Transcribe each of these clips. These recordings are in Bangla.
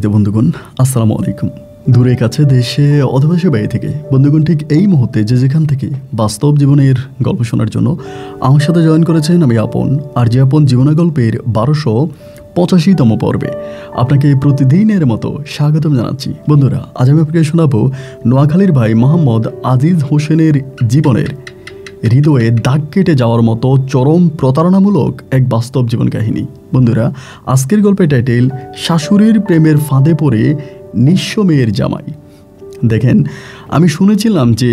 সম্মানিত বন্ধুগণ, আসসালামু আলাইকুম। দূরে কাছে দেশে অথবা সে বাইরে থেকে বন্ধুগণ ঠিক এই মুহূর্তে যে যেখান থেকে বাস্তব জীবনের গল্প শোনার জন্য আমার সাথে জয়েন করেছেন আমি আপন। আর যে আপন জীবনা গল্পের 1285তম পর্বে আপনাকে প্রতিদিনের মতো স্বাগতম জানাচ্ছি। বন্ধুরা, আজ আমি আপনাকে শোনাবো নোয়াখালীর ভাই মোহাম্মদ আজিজ হোসেনের জীবনের হৃদয়ে দাগ কেটে যাওয়ার মতো চরম প্রতারণামূলক এক বাস্তব জীবন কাহিনী। বন্ধুরা, আজকের গল্পের টাইটেল শাশুড়ির প্রেমের ফাঁদে পড়ে নিঃস্ব মেয়ের জামাই। দেখেন, আমি শুনেছিলাম যে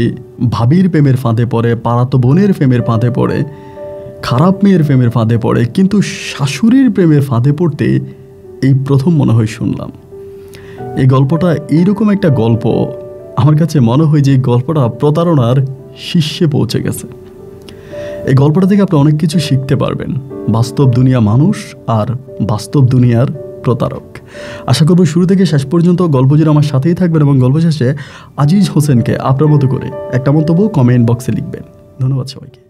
ভাবির প্রেমের ফাঁদে পড়ে, পাড়াতো বোনের প্রেমের ফাঁদে পড়ে, খারাপ মেয়ের প্রেমের ফাঁদে পড়ে, কিন্তু শাশুড়ির প্রেমের ফাঁদে পড়তে এই প্রথম মনে হয় শুনলাম। এই গল্পটা এইরকম একটা গল্প, আমার কাছে মনে হয় যে এই গল্পটা প্রতারণার শীর্ষে পৌঁছে গেছে। এই গল্পটা থেকে আপনি অনেক কিছু শিখতে পারবেন, বাস্তব দুনিয়া মানুষ আর বাস্তব দুনিয়ার প্রতারক। আশা করব শুরু থেকে শেষ পর্যন্ত গল্প জুড়ে আমার সাথেই থাকবেন এবং গল্প শেষে আজিজ হোসেনকে আপনার মতো করে একটা মন্তব্য কমেন্ট বক্সে লিখবেন। ধন্যবাদ সবাইকে।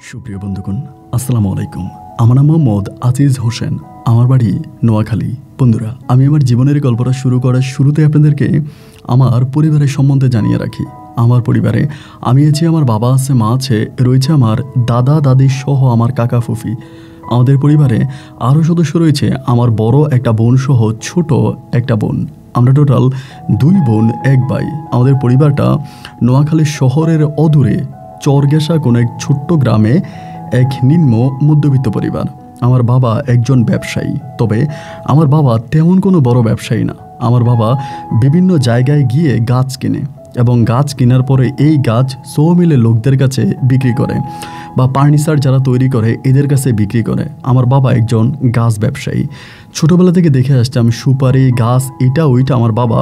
সুপ্রিয় বন্ধুগণ, আসসালামু আলাইকুম। আমার নাম মোহাম্মদ আজিজ হোসেন, আমার বাড়ি নোয়াখালী। বন্ধুরা, আমি আমার জীবনের গল্পটা শুরু করার শুরুতে আপনাদেরকে আমার পরিবারের সম্বন্ধে জানিয়ে রাখি। আমার পরিবারে আমি আছি, আমার বাবা আছে, মা আছে, রয়েছে আমার দাদা দাদি সহ আমার কাকা ফুফি। আমাদের পরিবারে আরও সদস্য রয়েছে আমার বড় একটা বোন সহ ছোট একটা বোন। আমরা টোটাল 2 বোন 1 ভাই। আমাদের পরিবারটা নোয়াখালী শহরের অদূরে চরগেশা কোনো এক ছোট্ট গ্রামে এক নিম্ন মধ্যবিত্ত পরিবার। আমার বাবা একজন ব্যবসায়ী, তবে আমার বাবা তেমন কোনো বড় ব্যবসায়ী না। আমার বাবা বিভিন্ন জায়গায় গিয়ে গাছ কেনে এবং গাছ কেনার পরে এই গাছ সৌমিলে লোকদের কাছে বিক্রি করে বা ফার্নিচার যারা তৈরি করে এদের কাছে বিক্রি করে। আমার বাবা একজন গাছ ব্যবসায়ী। ছোটোবেলা থেকে দেখে আসছে আমি সুপারি গাছ এটা ওইটা আমার বাবা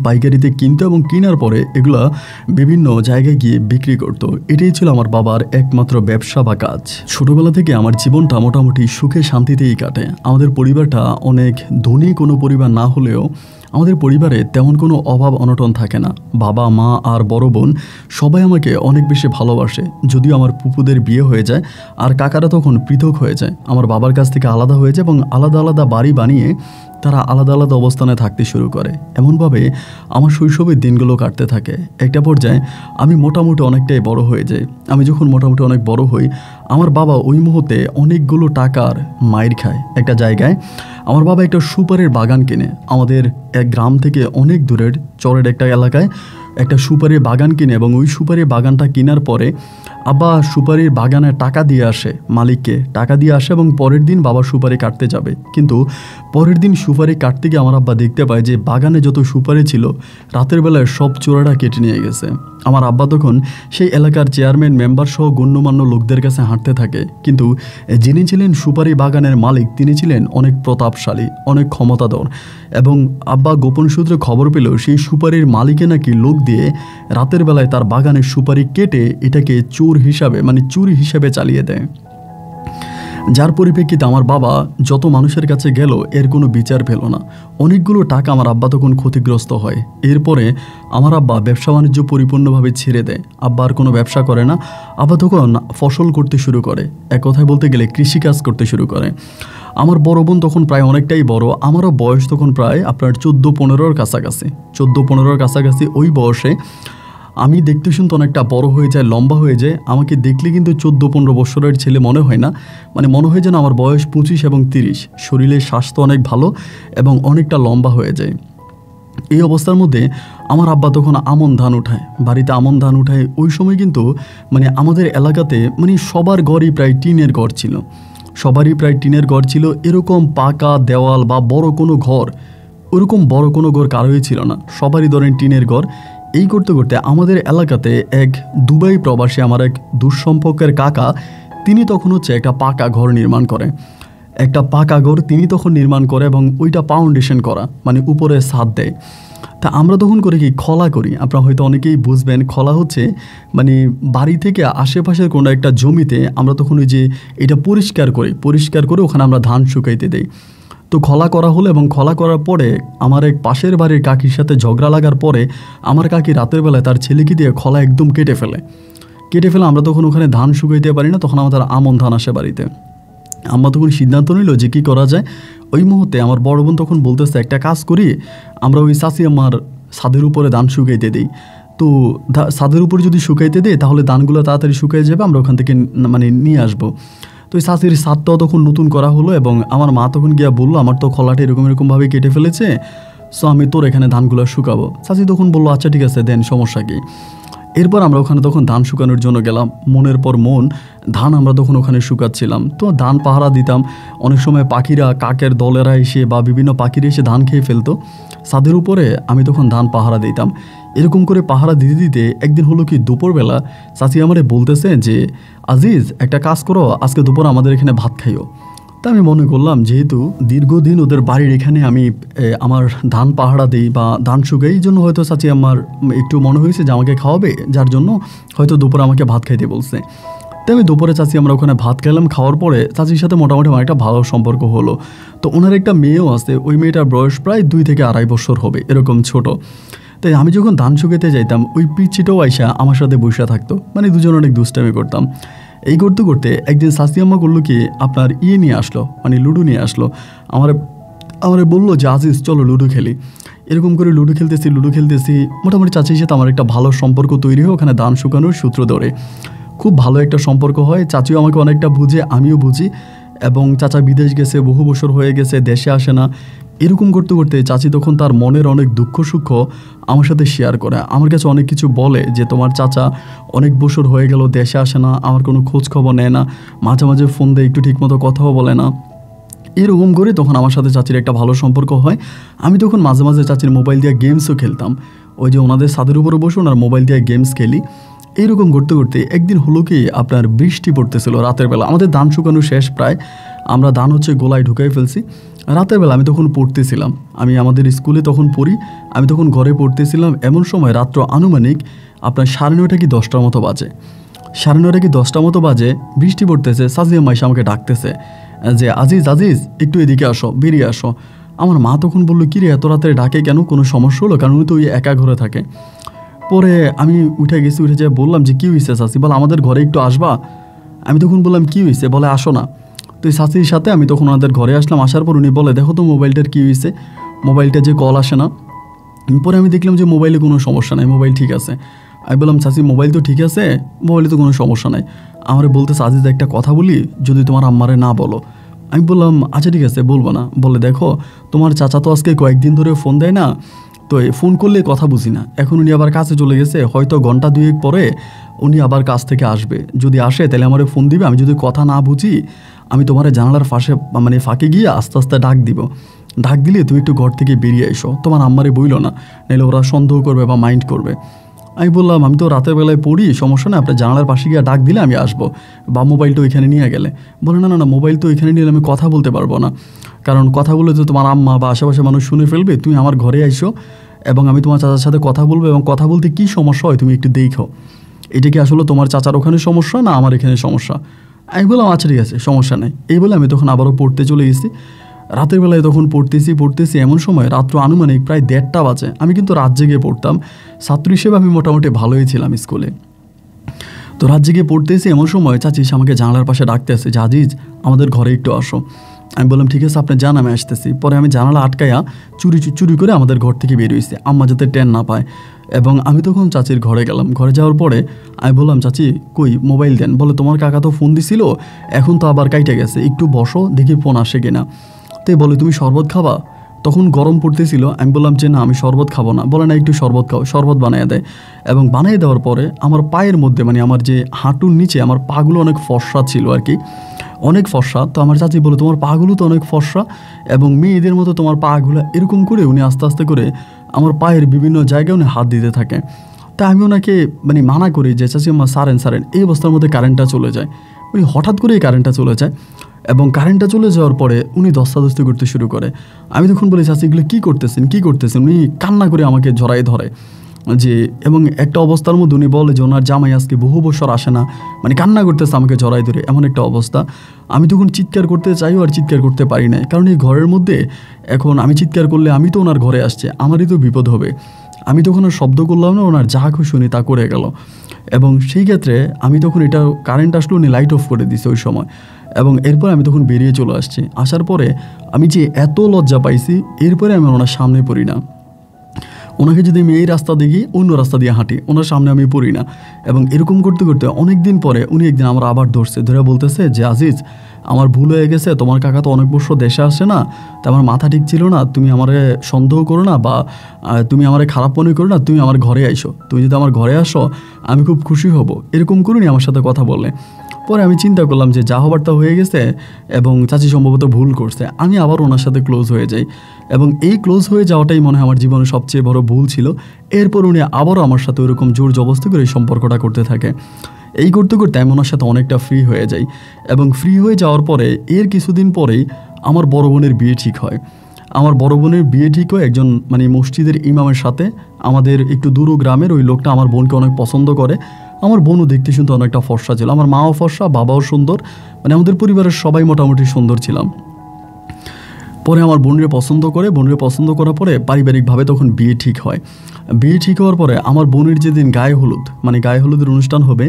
পাইকারিতে কিনতো এবং কেনার পরে এগুলা বিভিন্ন জায়গায় গিয়ে বিক্রি করতো। এটাই ছিল আমার বাবার একমাত্র ব্যবসা বা কাজ। ছোটোবেলা থেকে আমার জীবনটা মোটামুটি সুখে শান্তিতেই কাটে। আমাদের পরিবারটা অনেক ধনী কোনো পরিবার না হলেও আমাদের পরিবারে তেমন কোনো অভাব অনটন থাকে না। বাবা, মা আর বড় বোন সবাই আমাকে অনেক বেশি ভালোবাসে। যদিও আমার পুপুদের বিয়ে হয়ে যায় আর কাকারা তখন পৃথক হয়ে যায়, আমার বাবার কাছ থেকে আলাদা হয়ে যায় এবং আলাদা আলাদা বাড়ি বানিয়ে তারা আলাদা আলাদা অবস্থানে থাকতে শুরু করে। এমনভাবে আমার শৈশবের দিনগুলো কাটতে থাকে। একটা পর্যায়ে আমি মোটামুটি অনেকটাই বড় হয়ে যাই। আমি যখন মোটামুটি অনেক বড় হই, আমার বাবা ওই মুহূর্তে অনেকগুলো টাকার মাইর খায়। একটা জায়গায় আমার বাবা একটা সুপারির বাগান কিনে, আমাদের এক গ্রাম থেকে অনেক দূরের চরের একটা এলাকায় একটা সুপারির বাগান কিনে এবং ওই সুপারির বাগানটা কেনার পরে আব্বা সুপারির বাগানে টাকা দিয়ে আসে, মালিককে টাকা দিয়ে আসে এবং পরের দিন বাবা সুপারি কাটতে যাবে। কিন্তু পরের দিন সুপারি কাটতে গিয়ে আমার আব্বা দেখতে পায় যে বাগানে যত সুপারি ছিল রাতের বেলায় সব চোরাটা কেটে নিয়ে গেছে। আমার আব্বা তখন সেই এলাকার চেয়ারম্যান, মেম্বার সহ গণ্যমান্য লোকদের কাছে হাঁটতে থাকে। কিন্তু যিনি ছিলেন সুপারি বাগানের মালিক তিনি ছিলেন অনেক প্রতাপশালী, অনেক ক্ষমতাধর এবং আব্বা গোপন সূত্রে খবর পেল সেই সুপারির মালিকে নাকি লোক দিয়ে রাতের বেলায় তার বাগানের সুপারি কেটে এটাকে চোর হিসাবে চুরি হিসাবে চালিয়ে দেয়। যার পরিপ্রেক্ষিতে আমার বাবা যত মানুষের কাছে গেল এর কোনো বিচার পেল না। অনেকগুলো টাকা আমার আব্বা তখন ক্ষতিগ্রস্ত হয়। এরপরে আমার আব্বা ব্যবসা বাণিজ্য পরিপূর্ণভাবে ছেড়ে দেয়। আব্বা আর কোনো ব্যবসা করে না। আব্বা তখন ফসল করতে শুরু করে, এক কথায় বলতে গেলে কৃষিকাজ করতে শুরু করে। আমার বড় বোন তখন প্রায় অনেকটাই বড়, আমারও বয়স তখন প্রায় আপনার 14-15-র কাছাকাছি। 14-15-র কাছাকাছি ওই বয়সে আমি দেখতে শুনতে অনেকটা বড় হয়ে যায়, লম্বা হয়ে যায়। আমাকে দেখলে কিন্তু 14-15 বছরের ছেলে মনে হয় না, মনে হয় যেন আমার বয়স 25 এবং 30। শরীরের স্বাস্থ্য অনেক ভালো এবং অনেকটা লম্বা হয়ে যায়। এই অবস্থার মধ্যে আমার আব্বা তখন আমন ধান উঠায়, বাড়িতে আমন ধান উঠায়। ওই সময় কিন্তু আমাদের এলাকাতে সবার ঘরই প্রায় টিনের ঘর ছিল, সবারই প্রায় টিনের ঘর ছিল। এরকম পাকা দেওয়াল বা বড় কোনো ঘর, ওরকম বড় কোনো ঘর কারোই ছিল না, সবারই ধরেন টিনের ঘর। এই করতে করতে আমাদের এলাকাতে এক দুবাই প্রবাসী আমার এক দুঃসম্পর্কের কাকা, তিনি তখন একটা পাকা ঘর নির্মাণ করে। একটা পাকা ঘর তিনি তখন নির্মাণ করে এবং ওইটা ফাউন্ডেশন করা, উপরে ছাদ দেয়। তা আমরা তখন করে কি খলা করি, আপনারা হয়তো অনেকেই বুঝবেন। খলা হচ্ছে বাড়ি থেকে আশেপাশের কোনো একটা জমিতে আমরা তখন ওই যে এটা পরিষ্কার করে ওখানে আমরা ধান শুকাইতে দেই। তো খলা করা হলো এবং খলা করার পরে আমার এক পাশের বাড়ির কাকির সাথে ঝগড়া লাগার পরে আমার কাকি রাতের বেলায় তার ছেলেকে দিয়ে খলা একদম কেটে ফেলে। আমরা তখন ওখানে ধান শুকাইতে পারি না, তখন আমাদের আমন ধান আসে বাড়িতে। আম্মা তখন সিদ্ধান্ত নিল যে কী করা যায়। ওই মুহূর্তে আমার বড় বোন তখন বলতেছে, একটা কাজ করি, আমরা ওই চাচি আম্মার ছাদের উপরে ধান শুকাইতে দিই। তো ছাদের উপরে যদি শুকাইতে দিই তাহলে ধানগুলো তাড়াতাড়ি শুকিয়ে যাবে, আমরা ওখান থেকে মানে নিয়ে আসবো। তো ওই চাচির ছাদটাও তখন নতুন করা হলো এবং আমার মা তখন গিয়া বললো, আমার তো খোলাটা এরকমভাবে কেটে ফেলেছে, সো আমি তোর এখানে ধানগুলো শুকাবো। চাচি তখন বললো, আচ্ছা ঠিক আছে দেন, সমস্যা কী। এরপর আমরা ওখানে তখন ধান শুকানোর জন্য গেলাম। মনের পর মন ধান আমরা তখন ওখানে শুকাচ্ছিলাম। তো ধান পাহারা দিতাম। অনেক সময় পাখিরা, কাকের দলেরা এসে বা বিভিন্ন পাখিরা এসে ধান খেয়ে ফেলতো। ছাদের উপরে আমি তখন ধান পাহারা দিতাম। এরকম করে পাহারা দিতে দিতে একদিন হলো কি, দুপুরবেলা চাচি আমারে বলতেছে যে, আজিজ একটা কাজ করো, আজকে দুপুর আমাদের এখানে ভাত খাইও। তা আমি মনে করলাম, যেহেতু দীর্ঘদিন ওদের বাড়ির এখানে আমি আমার ধান পাহারা দিই বা ধান শুকাই, এই জন্য হয়তো চাচি আমার একটু মনে হয়েছে যে আমাকে খাওয়াবে, যার জন্য হয়তো দুপুরে আমাকে ভাত খাইতে বলছে। তাই আমি দুপুরে চাচি আমরা ওখানে ভাত খেলাম। খাওয়ার পরে চাচির সাথে মোটামুটি আমার একটা ভালো সম্পর্ক হলো। তো ওনার একটা মেয়েও আছে, ওই মেয়েটার বয়স প্রায় 2 থেকে 2.5 বছর হবে, এরকম ছোট। তাই আমি যখন ধান শুকাতে যাইতাম, ওই পিচ্চিটাও আইসা আমার সাথে বসে থাকতো, মানে দুজন অনেক দুষ্টামি করতাম। এই করতে করতে একদিন শাস্তি আম্মা করলো কি, আপনার নিয়ে আসলো, মানে লুডো নিয়ে আসলো। আমারে বললো যে, আজিজ চলো লুডো খেলি। এরকম করে লুডো খেলতেছি মোটামুটি চাচির সাথে আমার একটা ভালো সম্পর্ক তৈরি হয় ওখানে ধান শুকানোর সূত্র ধরে। খুব ভালো একটা সম্পর্ক হয়। চাচিও আমাকে অনেকটা বুঝে, আমিও বুঝি। এবং চাচা বিদেশ গেছে, বহু বছর হয়ে গেছে, দেশে আসে না। এরকম করতে করতে চাচি তখন তার মনের অনেক দুঃখ সুখ আমার সাথে শেয়ার করে। আমার কাছে অনেক কিছু বলে যে, তোমার চাচা অনেক বছর হয়ে গেল দেশে আসে না, আমার কোনো খোঁজ খবর নেয় না, মাঝে মাঝে ফোন দেয়, একটু ঠিকমতো কথাও বলে না। এরকম করে তখন আমার সাথে চাচির একটা ভালো সম্পর্ক হয়। আমি তখন মাঝে মাঝে চাচির মোবাইল দিয়ে গেমসও খেলতাম। ওই যে ওনাদের ছাদের উপরে বসে ওনার মোবাইল দিয়ে গেমস খেলি। এইরকম করতে করতে একদিন হলো কি, আপনার বৃষ্টি পড়তেছিল রাতের বেলা। আমাদের ধান শুকানো শেষ প্রায়, আমরা ধান গোলায় ঢুকাই ফেলছি। রাতের বেলা আমি তখন পড়তেছিলাম, আমি আমাদের স্কুলে তখন পড়ি, আমি তখন ঘরে পড়তেছিলাম। এমন সময় রাত্র আনুমানিক আপনার 9:30 কি 10টার মতো বাজে। 9:30 কি 10টার মতো বাজে, বৃষ্টি পড়তেছে। সাজিয়া মাইশা আমাকে ডাকতেছে যে, আজিজ একটু এদিকে আসো, বেরিয়ে আসো। আমার মা তখন বললো, কি রে এত রাতে ডাকে কেন, কোনো সমস্যা হলো? কারণ উনি তো ওই একা ঘরে থাকে। পরে আমি উঠে যেয়ে বললাম যে, কী হয়েছে চাচি? বলে, আমাদের ঘরে একটু আসবা। আমি তখন বললাম, কী হয়েছে? বলে, আসো না। তো এই চাচির সাথে আমি তখন ওনাদের ঘরে আসলাম। আসার পর উনি বলে, দেখো তো মোবাইলটার কী হয়েছে, মোবাইলটা যে কল আসে না। পরে আমি দেখলাম যে মোবাইলে কোনো সমস্যা নাই, মোবাইল ঠিক আছে। আমি বললাম, চাচি মোবাইল তো ঠিক আছে, মোবাইলে তো কোনো সমস্যা নাই। আমার বলতেছে, আজিজ একটা কথা বলি, যদি তোমার আম্মারে না বলো। আমি বললাম, আচ্ছা ঠিক আছে, বলবো না। বলে, দেখো তোমার চাচা তো আজকে কয়েকদিন ধরে ফোন দেয় না, তো ফোন করলে কথা বুঝি না। এখন উনি আবার কাছে চলে গেছে, হয়তো ঘন্টা 2 পরে উনি আবার কাছ থেকে আসবে। যদি আসে তাহলে আমার ফোন দিবে, আমি যদি কথা না বুঝি আমি তোমার জানালার ফাঁকে গিয়ে আস্তে আস্তে ডাক দিব। ডাক দিলে তুমি একটু ঘর থেকে বেরিয়ে এসো, তোমার আম্মারে বইলো না, নাহলে ওরা সন্দেহ করবে বা মাইন্ড করবে। আমি বললাম, আমি তো রাতের বেলায় পড়ি, সমস্যা না, আপনার জানালার পাশে গিয়ে ডাক দিলে আমি আসবো, বা মোবাইলটা ওইখানে নিয়ে গেলে। বলে, না মোবাইল তো ওইখানে নিলে আমি কথা বলতে পারবো না, কারণ কথা বলে তো তোমার আম্মা বা আশেপাশে মানুষ শুনে ফেলবে। তুমি আমার ঘরে আইসো এবং আমি তোমার চাচার সাথে কথা বলবো, এবং কথা বলতে কী সমস্যা হয় তুমি একটু দেখো, এটা কি আসলে তোমার চাচার ওখানে সমস্যা না আমার এখানে সমস্যা। আমি বললাম, আচ্ছা ঠিক আছে, সমস্যা নেই। এই বলে আমি তখন আবারও পড়তে চলে গেছি। রাতের বেলায় তখন পড়তেছি, এমন সময় রাত্র আনুমানিক প্রায় 1:30 বাজে। আমি কিন্তু রাত জেগে পড়তাম, ছাত্র হিসেবে আমি মোটামুটি ভালোই ছিলাম স্কুলে। তো রাত জেগে পড়তেছি, এমন সময় চাচি আমাকে জানালার পাশে ডাকতে আসে যে, আজিজ আমাদের ঘরে একটু আসো। আমি বললাম, ঠিক আছে আপনি যান, আমি আসতেছি। পরে আমি জানালা আটকাইয়া চুরি করে আমাদের ঘর থেকে বের হয়েছি, আম্মা যাতে টেন না পায়। এবং আমি তখন চাচির ঘরে গেলাম। ঘরে যাওয়ার পরে আমি বললাম, চাচি কই মোবাইল দেন। বলে, তোমার কাকা তো ফোন দিছিল, এখন তো আবার কাইটে গেছে, একটু বসো দেখি ফোন আসে কিনা। তাই বলে, তুমি শরবত খাবা? তখন গরম পড়তেছিল। আমি বললাম যে, না আমি শরবত খাবো না। বলে, না একটু শরবত খাও। শরবত বানিয়ে দেয়, এবং বানিয়ে দেওয়ার পরে আমার পায়ের মধ্যে, মানে আমার যে হাঁটুর নিচে আমার পাগুলো অনেক ফর্সা ছিল আর কি, অনেক ফর্সা। তো আমার চাচি বলে, তোমার পাগুলো তো অনেক ফর্সা, এবং মেয়েদের মতো তোমার পাগুলো। এরকম করে উনি আস্তে আস্তে করে আমার পায়ের বিভিন্ন জায়গায় উনি হাত দিতে থাকে। তা আমি ওনাকে মানা করি যে, চাচি আমার সারেন। এই অবস্থার মধ্যে কারেন্টটা চলে যায়। উনি হঠাৎ করেই কারেন্টটা চলে যায়, এবং কারেন্টটা চলে যাওয়ার পরে উনি ধস্তাধস্তি করতে শুরু করে। আমি তখন বলি, চাচি এগুলো কী করতেছেন? উনি কান্না করে আমাকে জড়াই ধরে যে, এবং একটা অবস্থার মধ্যে উনি বলে যে, ওনার জামাই আজকে বহু বছর আসে না, কান্না করতেছে আমাকে জড়াই ধরে, এমন একটা অবস্থা। আমি তখন চিৎকার করতে চাইও আর চিৎকার করতে পারি না, কারণ এই ঘরের মধ্যে এখন আমি চিৎকার করলে আমি তো ওনার ঘরে আসছে, আমারই তো বিপদ হবে। আমি তখন আর শব্দ করলাম না, ওনার যা খুশি উনি তা করে গেল। এবং সেই ক্ষেত্রে আমি তখন কারেন্ট আসলে উনি লাইট অফ করে দিছে ওই সময়, এবং এরপর আমি তখন বেরিয়ে চলে আসছি। আসার পরে আমি যে এত লজ্জা পাইছি, এরপরে আমি ওনার সামনে পড়ি না। ওনাকে যদি আমি এই রাস্তা দেখি, অন্য রাস্তা দিয়ে হাঁটি, ওনার সামনে আমি পড়ি না। এবং এরকম করতে করতে অনেক দিন পরে উনি একদিন আমার আবার ধরে বলতেছে যে আজিজ, আমার ভুল হয়ে গেছে, তোমার কাকা তো অনেক বছর দেশে আসে না, তো আমার মাথা ঠিক ছিল না, তুমি আমারে সন্দেহ করো না বা তুমি আমারে খারাপ মনে করো না, তুমি আমার ঘরে আইসো, তুমি যদি আমার ঘরে আসো আমি খুব খুশি হব, এরকম করুনি আমার সাথে কথা বলে। পরে আমি চিন্তা করলাম যে যা হবার তা হয়ে গেছে এবং চাচি সম্ভবত ভুল করছে, আমি আবার ওনার সাথে ক্লোজ হয়ে যাই। এবং এই ক্লোজ হয়ে যাওয়াটাই মনে হয় আমার জীবনের সবচেয়ে বড় ভুল ছিল। এরপর উনি আবারও আমার সাথে ওরকম জোর জবরদস্তি করে এই সম্পর্কটা করতে থাকে। এই করতে করতে আমি ওনার সাথে অনেকটা ফ্রি হয়ে যাই। এবং ফ্রি হয়ে যাওয়ার পরে এর কিছুদিন পরেই আমার বড় বোনের বিয়ে ঠিক হয়। আমার বড় বোনের বিয়ে ঠিক হয় একজন মসজিদের ইমামের সাথে। আমাদের একটু দূর গ্রামের ওই লোকটা আমার বোনকে অনেক পছন্দ করে। আমার বোনও দেখতে শুনতে অনেকটা ফর্সা ছিল, আমার মাও ফর্সা, বাবাও সুন্দর, আমাদের পরিবারের সবাই মোটামুটি সুন্দর ছিলাম। পরে আমার বোনরে পছন্দ করে, বোনরে পছন্দ করার পরে পারিবারিকভাবে তখন বিয়ে ঠিক হয়। বিয়ে ঠিক হওয়ার পরে আমার বোনের যেদিন গায়ে হলুদের অনুষ্ঠান হবে,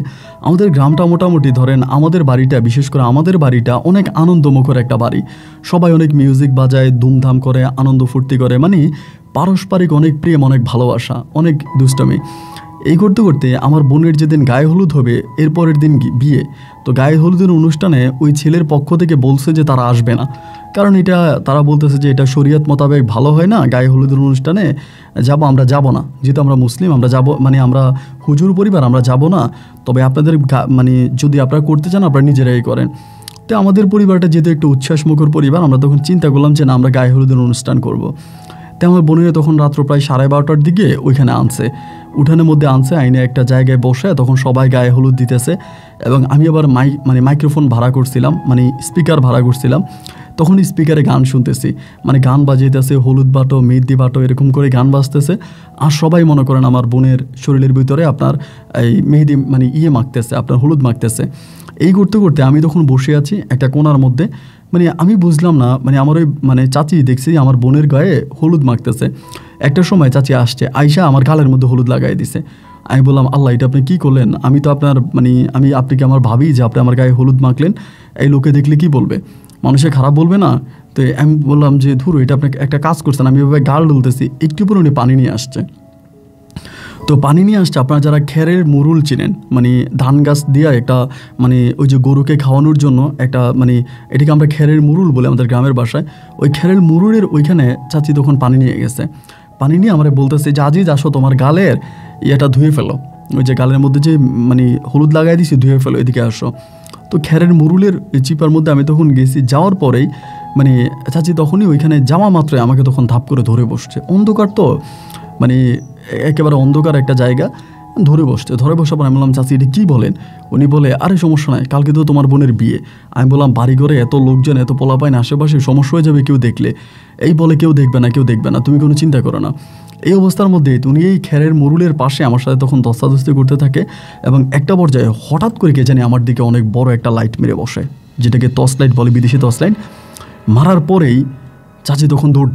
আমাদের গ্রামটা মোটামুটি ধরেন আমাদের বাড়িটা, বিশেষ করে আমাদের বাড়িটা অনেক আনন্দমুখর একটা বাড়ি। সবাই অনেক মিউজিক বাজায়, ধুমধাম করে, আনন্দ ফুর্তি করে, পারস্পরিক অনেক প্রেম, অনেক ভালোবাসা, অনেক দুষ্টামি। এই করতে করতে আমার বোনের যেদিন গায়ে হলুদ হবে, এরপরের দিন বিয়ে। তো গায়ে হলুদের অনুষ্ঠানে ওই ছেলের পক্ষ থেকে বলছে যে তারা আসবে না, কারণ এটা তারা বলতেছে যে এটা শরীয়ত মোতাবেক ভালো হয় না, গায়ে হলুদের অনুষ্ঠানে আমরা যাব না, যেহেতু আমরা মুসলিম, আমরা যাব আমরা হুজুর পরিবার, আমরা যাব না। তবে আপনাদের যদি আপনারা করতে চান আপনারা নিজেরাই করেন। তো আমাদের পরিবারটা যেহেতু একটু উচ্ছ্বাসমুখর পরিবার, আমরা তখন চিন্তা করলাম যে না, আমরা গায়ে হলুদের অনুষ্ঠান করব। তো আমার বোনের তখন রাত্র প্রায় 12:30টার দিকে ওইখানে আনছে, উঠানের মধ্যে আনছে, আইনে একটা জায়গায় বসে তখন সবাই গায়ে হলুদ দিতেছে। এবং আমি আবার মাইক্রোফোন ভাড়া করছিলাম, স্পিকার ভাড়া করছিলাম। তখন স্পিকারে গান শুনতেছি, গান বাজাইতেছে, হলুদ বাটো, মেহেদি বাটো, এরকম করে গান বাজতেছে। আর সবাই মনে করেন আমার বোনের শরীরের ভিতরে আপনার এই মেহেদি মাখতেছে, আপনার হলুদ মাখতেছে। এই করতে করতে আমি তখন বসে আছি একটা কোণার মধ্যে, আমি বুঝলাম না, আমার ওই চাচি দেখছি আমার বোনের গায়ে হলুদ মাখতেছে। একটা সময় চাচি আসছে, আইসা আমার গালের মধ্যে হলুদ লাগাই দিছে। আমি বললাম, আল্লাহ, এটা আপনি কী করলেন? আমি তো আপনার আপনি কি আমার ভাবি যে আপনি আমার গায়ে হলুদ মাখলেন? এই লোকে দেখলে কি বলবে? মানুষে খারাপ বলবে না? তো আমি বললাম যে ধুরো, এটা আপনি একটা কাজ করছেন। আমি এভাবে গাল ডুলতেছি, একটু পরে উনি পানি নিয়ে আসছে। তো পানি নিয়ে আসছে, আপনারা যারা খেরের মুরুল চিনেন, ধান গাছ দিয়ে একটা ওই যে গরুকে খাওয়ানোর জন্য একটা এটাকে আমরা খেরের মুরুল বলে আমাদের গ্রামের ভাষায়। ওই খেরের মুরুলের ওইখানে চাচি তখন পানি নিয়ে গেছে। পানি নিয়ে আমরা বলতেছে যে আজিজ আসো, তোমার গালের ইয়েটা ধুয়ে ফেলো, ওই যে গালের মধ্যে যে হলুদ লাগাই দিছি, ধুয়ে ফেলো, এদিকে আসো। তো খেরের মুরুলের চিপার মধ্যে আমি তখন গেছি। যাওয়ার পরেই চাচি তখনই ওইখানে যাওয়া মাত্রই আমাকে তখন ধাপ করে ধরে বসছে। অন্ধকার তো, একেবারে অন্ধকার একটা জায়গা, ধরে বসার পর আমি বললাম, চাচি এটা কী বলেন? উনি বলে, আরে সমস্যা নাই, কালকে তো তোমার বোনের বিয়ে। আমি বললাম, বাড়ি ঘরে এত লোকজন, এত পোলাপাইন আশেপাশে, সমস্যা হয়ে যাবে কেউ দেখলে। এই বলে, কেউ দেখবে না, তুমি কোনো চিন্তা করো না। এই অবস্থার মধ্যে উনি এই খেরের মুরুলের পাশে আমার সাথে তখন ধস্তাধস্তি করতে থাকে। এবং একটা পর্যায়ে হঠাৎ করে কে জানি আমার দিকে অনেক বড় একটা লাইট মেরে বসে, যেটাকে টর্চ লাইট বলে, বিদেশি টর্চ লাইট। মারার পরেই চাচি তখন দৌড়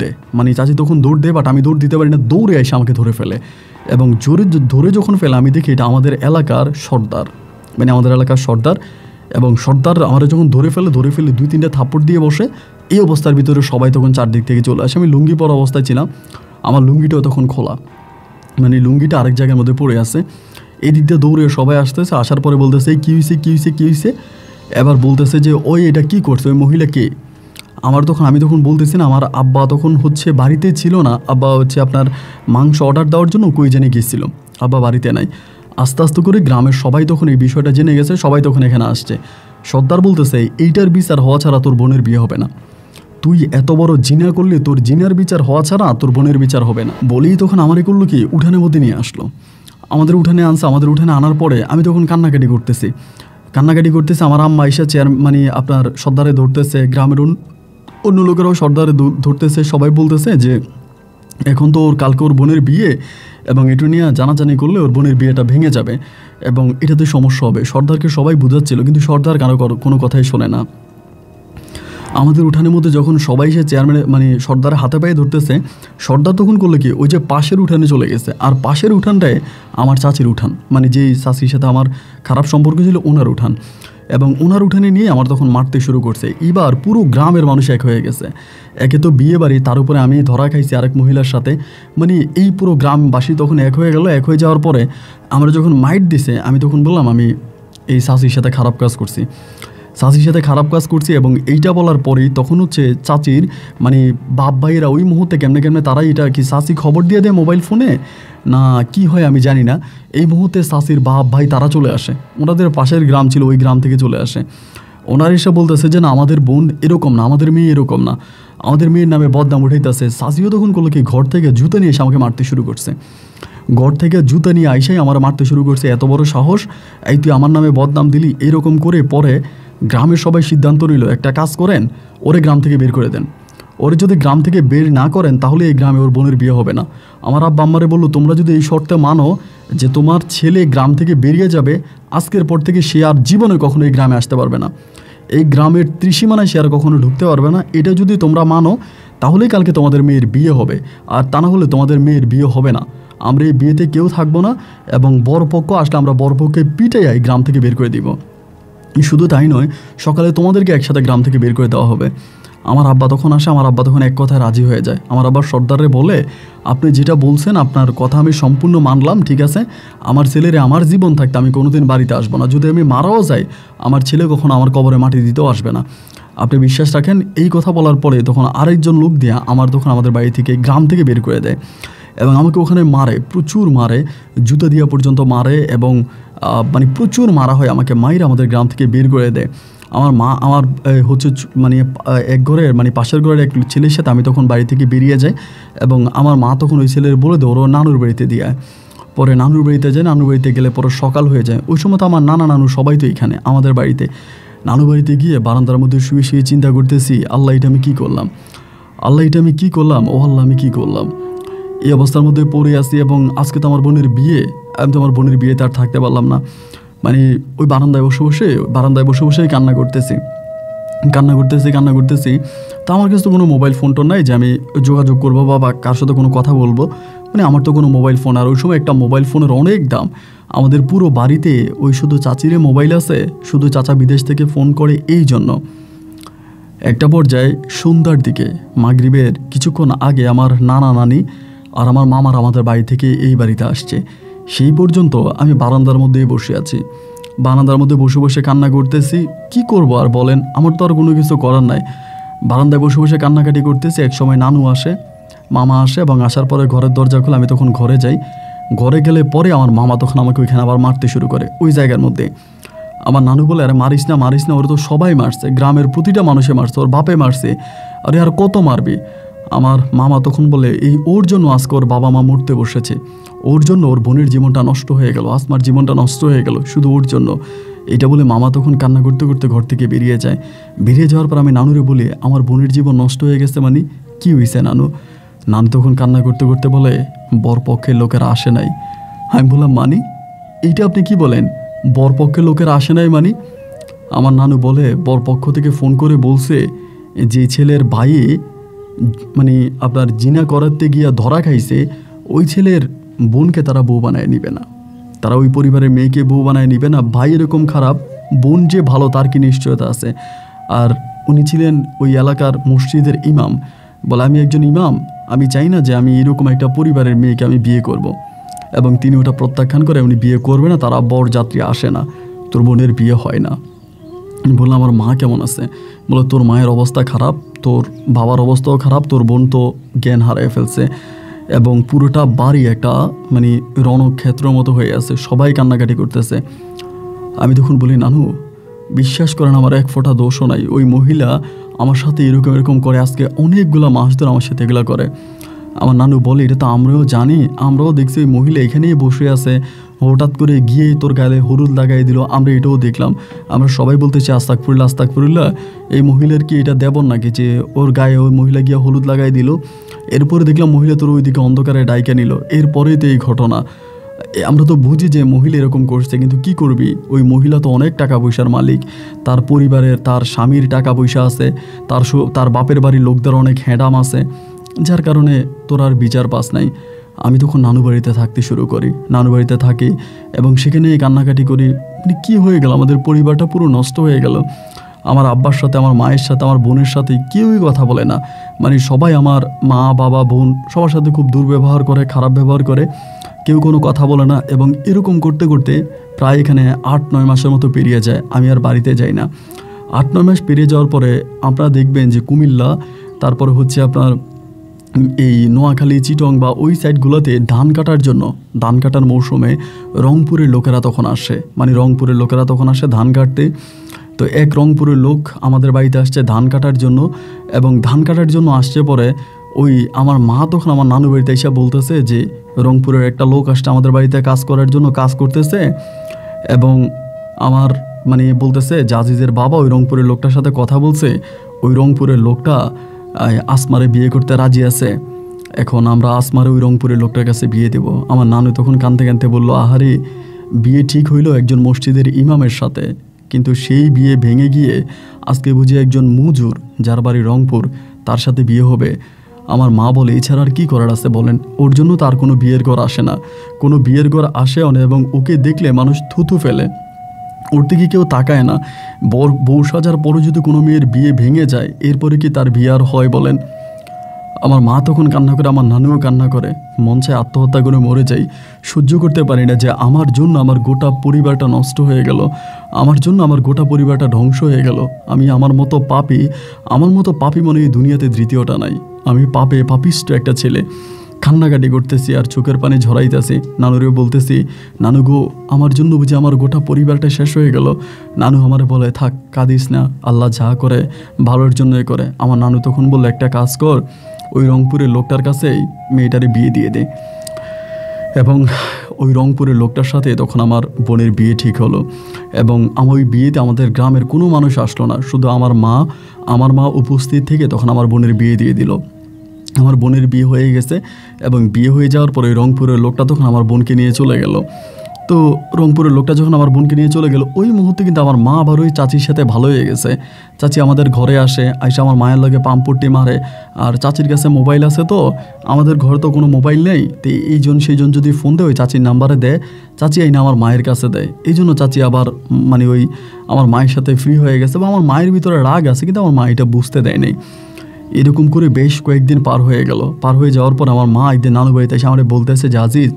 দেয়, বাট আমি দৌড় দিতে পারি না, দৌড়ে এসে আমাকে ধরে ফেলে। এবং ধরে যখন ফেলে আমি দেখি এটা আমাদের এলাকার সর্দার, এবং সর্দার আমরা যখন ধরে ফেলে 2-3টা থাপ্পড় দিয়ে বসে। এই অবস্থার ভিতরে সবাই তখন চারদিক থেকে চলে আসে। আমি লুঙ্গি পরা অবস্থায় ছিলাম, আমার লুঙ্গিটাও তখন খোলা, লুঙ্গিটা আরেক জায়গার মধ্যে পড়ে আছে। এই দিক দিয়ে দৌড়ে সবাই আসতেছে, আসার পরে বলতেছে, কী হয়েছে? এবার বলতেছে যে ওই এটা কী করছে, ওই মহিলা কে? আমি তখন বলতেছি না, আমার আব্বা তখন বাড়িতে ছিল না, আব্বা আপনার মাংস অর্ডার দেওয়ার জন্য কই জানি গিয়েছিল, আব্বা বাড়িতে নাই। আস্তে আস্তে করে গ্রামের সবাই তখন এই বিষয়টা জেনে গেছে, সবাই তখন এখানে আসছে। সর্দার বলতেছে, এইটার বিচার হওয়া ছাড়া তোর বোনের বিয়ে হবে না, তুই এত বড় জিনা করলে তোর জিনার বিচার হওয়া ছাড়া তোর বোনের বিচার হবে না। বলেই তখন আমারে করলো কি, উঠানের মধ্যে নিয়ে আসলো, আমাদের উঠানে আনছে। আমাদের উঠানে আনার পরে আমি তখন কান্নাকাটি করতেছি। আমার আম্মা আইসা আপনার সর্দারে ধরতেছে, গ্রামের অন্য লোকেরাও সর্দারে ধরতেছে। সবাই বলতেছে যে এখন তো কালকে ওর বোনের বিয়ে, এবং এটা নিয়ে জানাজানি করলে ওর বোনের বিয়েটা ভেঙে যাবে এবং এটাতে সমস্যা হবে। সর্দারকে সবাই বোঝাচ্ছিল, কিন্তু সর্দার কোনো কথাই শোনে না। আমাদের উঠানের মধ্যে যখন সবাই সে চেয়ারম্যানে সর্দারের হাতে পায়ে ধরতেছে, সর্দার তখন করলে কি, ওই যে পাশের উঠানে চলে গেছে। আর পাশের উঠানটায় আমার চাচির উঠান, যেই চাচির সাথে আমার খারাপ সম্পর্ক ছিল ওনার উঠান। এবং ওনার উঠানে নিয়ে আমার তখন মারতে শুরু করছে। এবার পুরো গ্রামের মানুষ এক হয়ে গেছে। একে তো বিয়ে বাড়ি, তার উপরে আমি ধরা খাইছি আরেক মহিলার সাথে, মানে এই পুরো গ্রামবাসী তখন এক হয়ে গেল। এক হয়ে যাওয়ার পরে আমরা যখন মাইট দিছে, আমি তখন বললাম আমি এই চাচির সাথে খারাপ কাজ করছি, চাচির সাথে খারাপ কাজ করছি। এবং এইটা বলার পরেই তখন হচ্ছে চাচির মানে বাপ ভাইয়েরা ওই মুহূর্তে কেমনে কেমনে তারাই এটা কি চাচি খবর দিয়ে দেয় মোবাইল ফোনে না কি হয় আমি জানি না, এই মুহূর্তে চাচির বাপ ভাই তারা চলে আসে, ওনাদের পাশের গ্রাম ছিল ওই গ্রাম থেকে চলে আসে। ওনার এসে বলতেছে যে না আমাদের বোন এরকম না, আমাদের মেয়ে এরকম না, আমাদের মেয়ের নামে বদনাম উঠাইতেছে। চাচিও তখন করলো কি ঘর থেকে জুতা নিয়ে এসে আমাকে মারতে শুরু করছে, ঘর থেকে জুতা নিয়ে আইসাই আমার মারতে শুরু করছে। এত বড় সাহস, এই তুই আমার নামে বদনাম দিলি, এরকম করে। পরে গ্রামের সবাই সিদ্ধান্ত নিল একটা কাজ করেন, ওরে গ্রাম থেকে বের করে দেন, ওরে যদি গ্রাম থেকে বের না করেন তাহলে এই গ্রামে ওর বোনের বিয়ে হবে না। আমার আব্বা আম্মারে বললো তোমরা যদি এই শর্তে মানো যে তোমার ছেলে গ্রাম থেকে বেরিয়ে যাবে, আজকের পর থেকে সে আর জীবনে কখনো এই গ্রামে আসতে পারবে না, এই গ্রামের ত্রিসীমানায় সে আর কখনো ঢুকতে পারবে না, এটা যদি তোমরা মানো তাহলেই কালকে তোমাদের মেয়ের বিয়ে হবে, আর তা না হলে তোমাদের মেয়ের বিয়ে হবে না। আমরা এই বিয়েতে কেউ থাকবো না, এবং বরপক্ষ আসলে আমরা বরপক্ষকে পিটাই গ্রাম থেকে বের করে দিব। শুধু তাই নয়, সকালে তোমাদেরকে একসাথে গ্রাম থেকে বের করে দেওয়া হবে। আমার আব্বা তখন আসে, আমার আব্বা তখন এক কথায় রাজি হয়ে যায়। আমার আব্বা সর্দারে বলে আপনি যেটা বলছেন আপনার কথা আমি সম্পূর্ণ মানলাম, ঠিক আছে, আমার ছেলেরে আমার জীবন থাকতে আমি কোনোদিন বাড়িতে আসবো না, যদি আমি মারাও যাই আমার ছেলে কখনো আমার কবরে মাটি দিতেও আসবে না, আপনি বিশ্বাস রাখেন। এই কথা বলার পরে তখন আরেকজন লোক দিয়ে তখন আমাদের বাড়ি থেকে গ্রাম থেকে বের করে দেয়, এবং আমাকে ওখানে মারে, প্রচুর মারে, জুতা দিয়া পর্যন্ত মারে, এবং মানে প্রচুর মারা হয় আমাকে, মাইরা আমাদের গ্রাম থেকে বের করে দেয়। আমার মা আমার হচ্ছে মানে এক ঘরের মানে পাশের ঘরের এক ছেলের সাথে আমি তখন বাড়ি থেকে বেরিয়ে যাই, এবং আমার মা তখন ওই ছেলের বলে দেয় ওর নানুর বাড়িতে দিয়ে। পরে নানুর বাড়িতে যায়, নানুর বাড়িতে গেলে পরে সকাল হয়ে যায়। ওই সময় তো আমার নানা নানু সবাই তো এখানে আমাদের বাড়িতে। নানু বাড়িতে গিয়ে বারান্দার মধ্যে শুয়ে শুয়ে চিন্তা করতেছি, আল্লাহ এটা আমি কী করলাম, আল্লাহ এটা আমি কী করলাম, ও আল্লাহ আমি কী করলাম। এই অবস্থার মধ্যে পড়ে আসি, এবং আজকে তো আমার বোনের বিয়ে, আমি তো আমার বোনের বিয়েতে আর থাকতে পারলাম না। মানে ওই বারান্দায় বসে বসেই কান্না করতেছি। তা আমার কাছে তো কোনো মোবাইল ফোন টোন নাই যে আমি যোগাযোগ করবো বা কার সাথে কোনো কথা বলবো, মানে আমার তো কোনো মোবাইল ফোন, আর ওই সময় একটা মোবাইল ফোনের অনেক দাম। আমাদের পুরো বাড়িতে ওই শুধু চাচিরে মোবাইল আছে, শুধু চাচা বিদেশ থেকে ফোন করে। এই জন্য একটা পর্যায়ে সন্ধ্যার দিকে মাগরিবের কিছুক্ষণ আগে আমার নানা নানি আর আমার মামার আমাদের বাড়ি থেকে এই বাড়িতে আসছে। সেই পর্যন্ত আমি বারান্দার মধ্যেই বসে আছি, বারান্দার মধ্যে বসে বসে কান্না করতেছি। কি করব আর বলেন, আমার তো আর কোনো কিছু করার নাই। বারান্দায় বসে বসে কান্নাকাটি করতেছি। এক সময় নানু আসে, মামা আসে, এবং আসার পরে ঘরের দরজা খুলে আমি তখন ঘরে যাই। ঘরে গেলে পরে আমার মামা তখন আমাকে ওইখানে আবার মারতে শুরু করে ওই জায়গার মধ্যে। আমার নানু বলে আরে মারিস না, ওরা তো সবাই মারছে, গ্রামের প্রতিটা মানুষে মারছে, ওর বাপে মারছে, আরে আর কত মারবি। আমার মামা তখন বলে এই ওর জন্য আজকে ওর বাবা মা মরতে বসেছে, ওর জন্য ওর বোনের জীবনটা নষ্ট হয়ে গেল, আসমার জীবনটা নষ্ট হয়ে গেল শুধু ওর জন্য। এটা বলে মামা তখন কান্না করতে করতে ঘর থেকে বেরিয়ে যায়। বেরিয়ে যাওয়ার পর আমি নানুরে বলি আমার বোনের জীবন নষ্ট হয়ে গেছে, মানে কি হয়েছে নানু? নানু তখন কান্না করতে করতে বলে বরপক্ষের লোকেরা আসে নাই। আমি বললাম মানি এইটা আপনি কি বলেন, বরপক্ষের লোকেরা আসে নাই মানে? আমার নানু বলে বরপক্ষ থেকে ফোন করে বলছে যে ছেলের ভাই মানে আপনার জিনা করাতে গিয়া ধরা খাইছে, ওই ছেলের বোনকে তারা বউ বানায় নিবে না, তারা ওই পরিবারের মেয়েকে বউ বানায় নিবে না। ভাই এরকম খারাপ, বোন যে ভালো তার কি নিশ্চয়তা আছে? আর উনি ছিলেন ওই এলাকার মসজিদের ইমাম। বলে আমি একজন ইমাম, আমি চাই না যে আমি এরকম একটা পরিবারের মেয়েকে আমি বিয়ে করব। এবং তিনি ওটা প্রত্যাখ্যান করে উনি বিয়ে করবে না, তারা বরযাত্রী আসে না, তোর বোনের বিয়ে হয় না। বললাম আমার মা কেমন আছে? বলে তোর মায়ের অবস্থা খারাপ, তোর বাবার অবস্থাও খারাপ, তোর বোন তো জ্ঞান হারিয়ে ফেলছে, এবং পুরোটা বাড়ি একটা মানে রণক্ষেত্রের মতো হয়ে আছে, সবাই কান্নাকাটি করতেছে। আমি তখন বলি নানু বিশ্বাস করেন আমার এক ফোঁটা দোষও নাই, ওই মহিলা আমার সাথে এরকম করে, আজকে অনেকগুলো মাস ধরে আমার সাথে এগুলো করে। আমার নানু বলে এটা তো আমরাও জানি, আমরাও দেখছি ওই মহিলা এখানেই বসে আছে, হঠাৎ করে গিয়ে তোর গায়ে হলুদ লাগাই দিল, আমরা এটাও দেখলাম। আমরা সবাই বলতেছি আস্তাগফিরুল্লাহ, এই মহিলার কি এটা দেবন নাকি যে ওর গায়ে ওই মহিলা গিয়ে হলুদ লাগাই দিল? এরপরে দেখলাম মহিলা তোর ওইদিকে অন্ধকারে ডাইকা নিল, এরপরেই তো এই ঘটনা। আমরা তো বুঝি যে মহিলা এরকম করছে, কিন্তু কি করবি, ওই মহিলা তো অনেক টাকা পয়সার মালিক, তার পরিবারের তার স্বামীর টাকা পয়সা আছে, তার বাপের বাড়ির লোকদের অনেক হ্যাডাম আছে, যার কারণে তোর আর বিচার পাস নাই। আমি তখন নানু বাড়িতে থাকতে শুরু করি, নানু বাড়িতে থাকি এবং সেখানে কান্নাকাটি করি। মানে কী হয়ে গেল, আমাদের পরিবারটা পুরো নষ্ট হয়ে গেল। আমার আব্বার সাথে, আমার মায়ের সাথে, আমার বোনের সাথে কেউই কথা বলে না। মানে সবাই আমার মা বাবা বোন সবার সাথে খুব দুর্ব্যবহার করে, খারাপ ব্যবহার করে, কেউ কোনো কথা বলে না। এবং এরকম করতে করতে প্রায় এখানে 8-9 মাসের মতো পেরিয়ে যায়, আমি আর বাড়িতে যাই না। 8-9 মাস পেরিয়ে যাওয়ার পরে আপনারা দেখবেন যে কুমিল্লা, তারপরে হচ্ছে আপনার এই নোয়াখালী, চিটং বা ওই সাইডগুলোতে ধান কাটার জন্য, ধান কাটার মৌসুমে রংপুরের লোকেরা তখন আসে, মানে রংপুরের লোকেরা তখন আসে ধান কাটতে। তো এক রংপুরের লোক আমাদের বাড়িতে আসছে ধান কাটার জন্য, এবং ধান কাটার জন্য আসছে পরে ওই আমার মা তখন আমার নানু বাড়িতে এসে বলতেছে যে রংপুরের একটা লোক আসছে আমাদের বাড়িতে কাজ করার জন্য, কাজ করতেছে। এবং আমার মানে বলতেছে জাজিজের বাবা ওই রংপুরের লোকটার সাথে কথা বলছে, ওই রংপুরের লোকটা আসমারে বিয়ে করতে রাজি আছে। এখন আমরা আসমারে ওই রংপুরের লোকটার কাছে বিয়ে দেব। আমার নানু তখন কাঁদতে কাঁদতে বলল, আহারে বিয়ে ঠিক হইল একজন মসজিদের ইমামের সাথে, কিন্তু সেই বিয়ে ভেঙে গিয়ে আজকে বুঝি একজন মুজুর যার বাড়ি রংপুর তার সাথে বিয়ে হবে। আমার মা বলে এছাড়া আর কী করার আছে বলেন, ওর জন্য তার কোনো বিয়ের ঘর আসে না, কোনো বিয়ের ঘর আসেও না, এবং ওকে দেখলে মানুষ থুথু ফেলে, ওর দিকে কেউ তাকায় না। বউ সাজার পরও যদি কোনো মেয়ের বিয়ে ভেঙে যায় এরপরে কি তার বিয়ে আর হয় বলেন। আমার মা তখন কান্না করে, আমার নানুও কান্না করে, মন চায় আত্মহত্যা করে মরে যাই। সহ্য করতে পারি না যে আমার জন্য আমার গোটা পরিবারটা নষ্ট হয়ে গেল, আমার জন্য আমার গোটা পরিবারটা ধ্বংস হয়ে গেল। আমি আমার মতো পাপী মনে এই দুনিয়াতে দ্বিতীয়টা নাই। আমি পাপিষ্ট একটা ছেলে। কান্নাকাটি করতেছি আর চোখের পানি ঝরাইতেছি। নানুরেও বলতেছি, নানু গো আমার জন্য বুঝি আমার গোটা পরিবারটা শেষ হয়ে গেল। নানু আমার বলে, থাক কাঁদিস না, আল্লাহ যা করে ভালোর জন্যই করে। আমার নানু তখন বললো, একটা কাজ কর, ওই রংপুরের লোকটার কাছেই মেয়েটারে বিয়ে দিয়ে দে। এবং ওই রংপুরের লোকটার সাথে তখন আমার বোনের বিয়ে ঠিক হলো। এবং ওই বিয়েতে আমাদের গ্রামের কোনো মানুষ আসলো না, শুধু আমার মা উপস্থিত থেকে তখন আমার বোনের বিয়ে দিয়ে দিল। আমার বোনের বিয়ে হয়ে গেছে, এবং বিয়ে হয়ে যাওয়ার পরে রংপুরের লোকটা তখন আমার বোনকে নিয়ে চলে গেল। তো রংপুরের লোকটা যখন আমার বোনকে নিয়ে চলে গেল, ওই মুহূর্তে কিন্তু আমার মা আবার ওই চাচির সাথে ভালো হয়ে গেছে। চাচি আমাদের ঘরে আসে, আইসা আমার মায়ের লগে পাম্পটি মারে। আর চাচির কাছে মোবাইল আছে, তো আমাদের ঘরে তো কোনো মোবাইল নেই, তো সেইজন যদি ফোন দেয় ওই চাচির নাম্বারে দেয়, চাচি আইনা আমার মায়ের কাছে দেয়। এই জন্য চাচি আবার মানে ওই আমার মায়ের সাথে ফ্রি হয়ে গেছে, বা আমার মায়ের ভিতরে রাগ আছে কিন্তু আমার মা এটা বুঝতে দেয় নাই। এরকম করে বেশ কয়েকদিন পার হয়ে গেল। পার হয়ে যাওয়ার পর আমার মা একদিন নানু বাড়িতে এসে আমার বলতেছে যে, আজিজ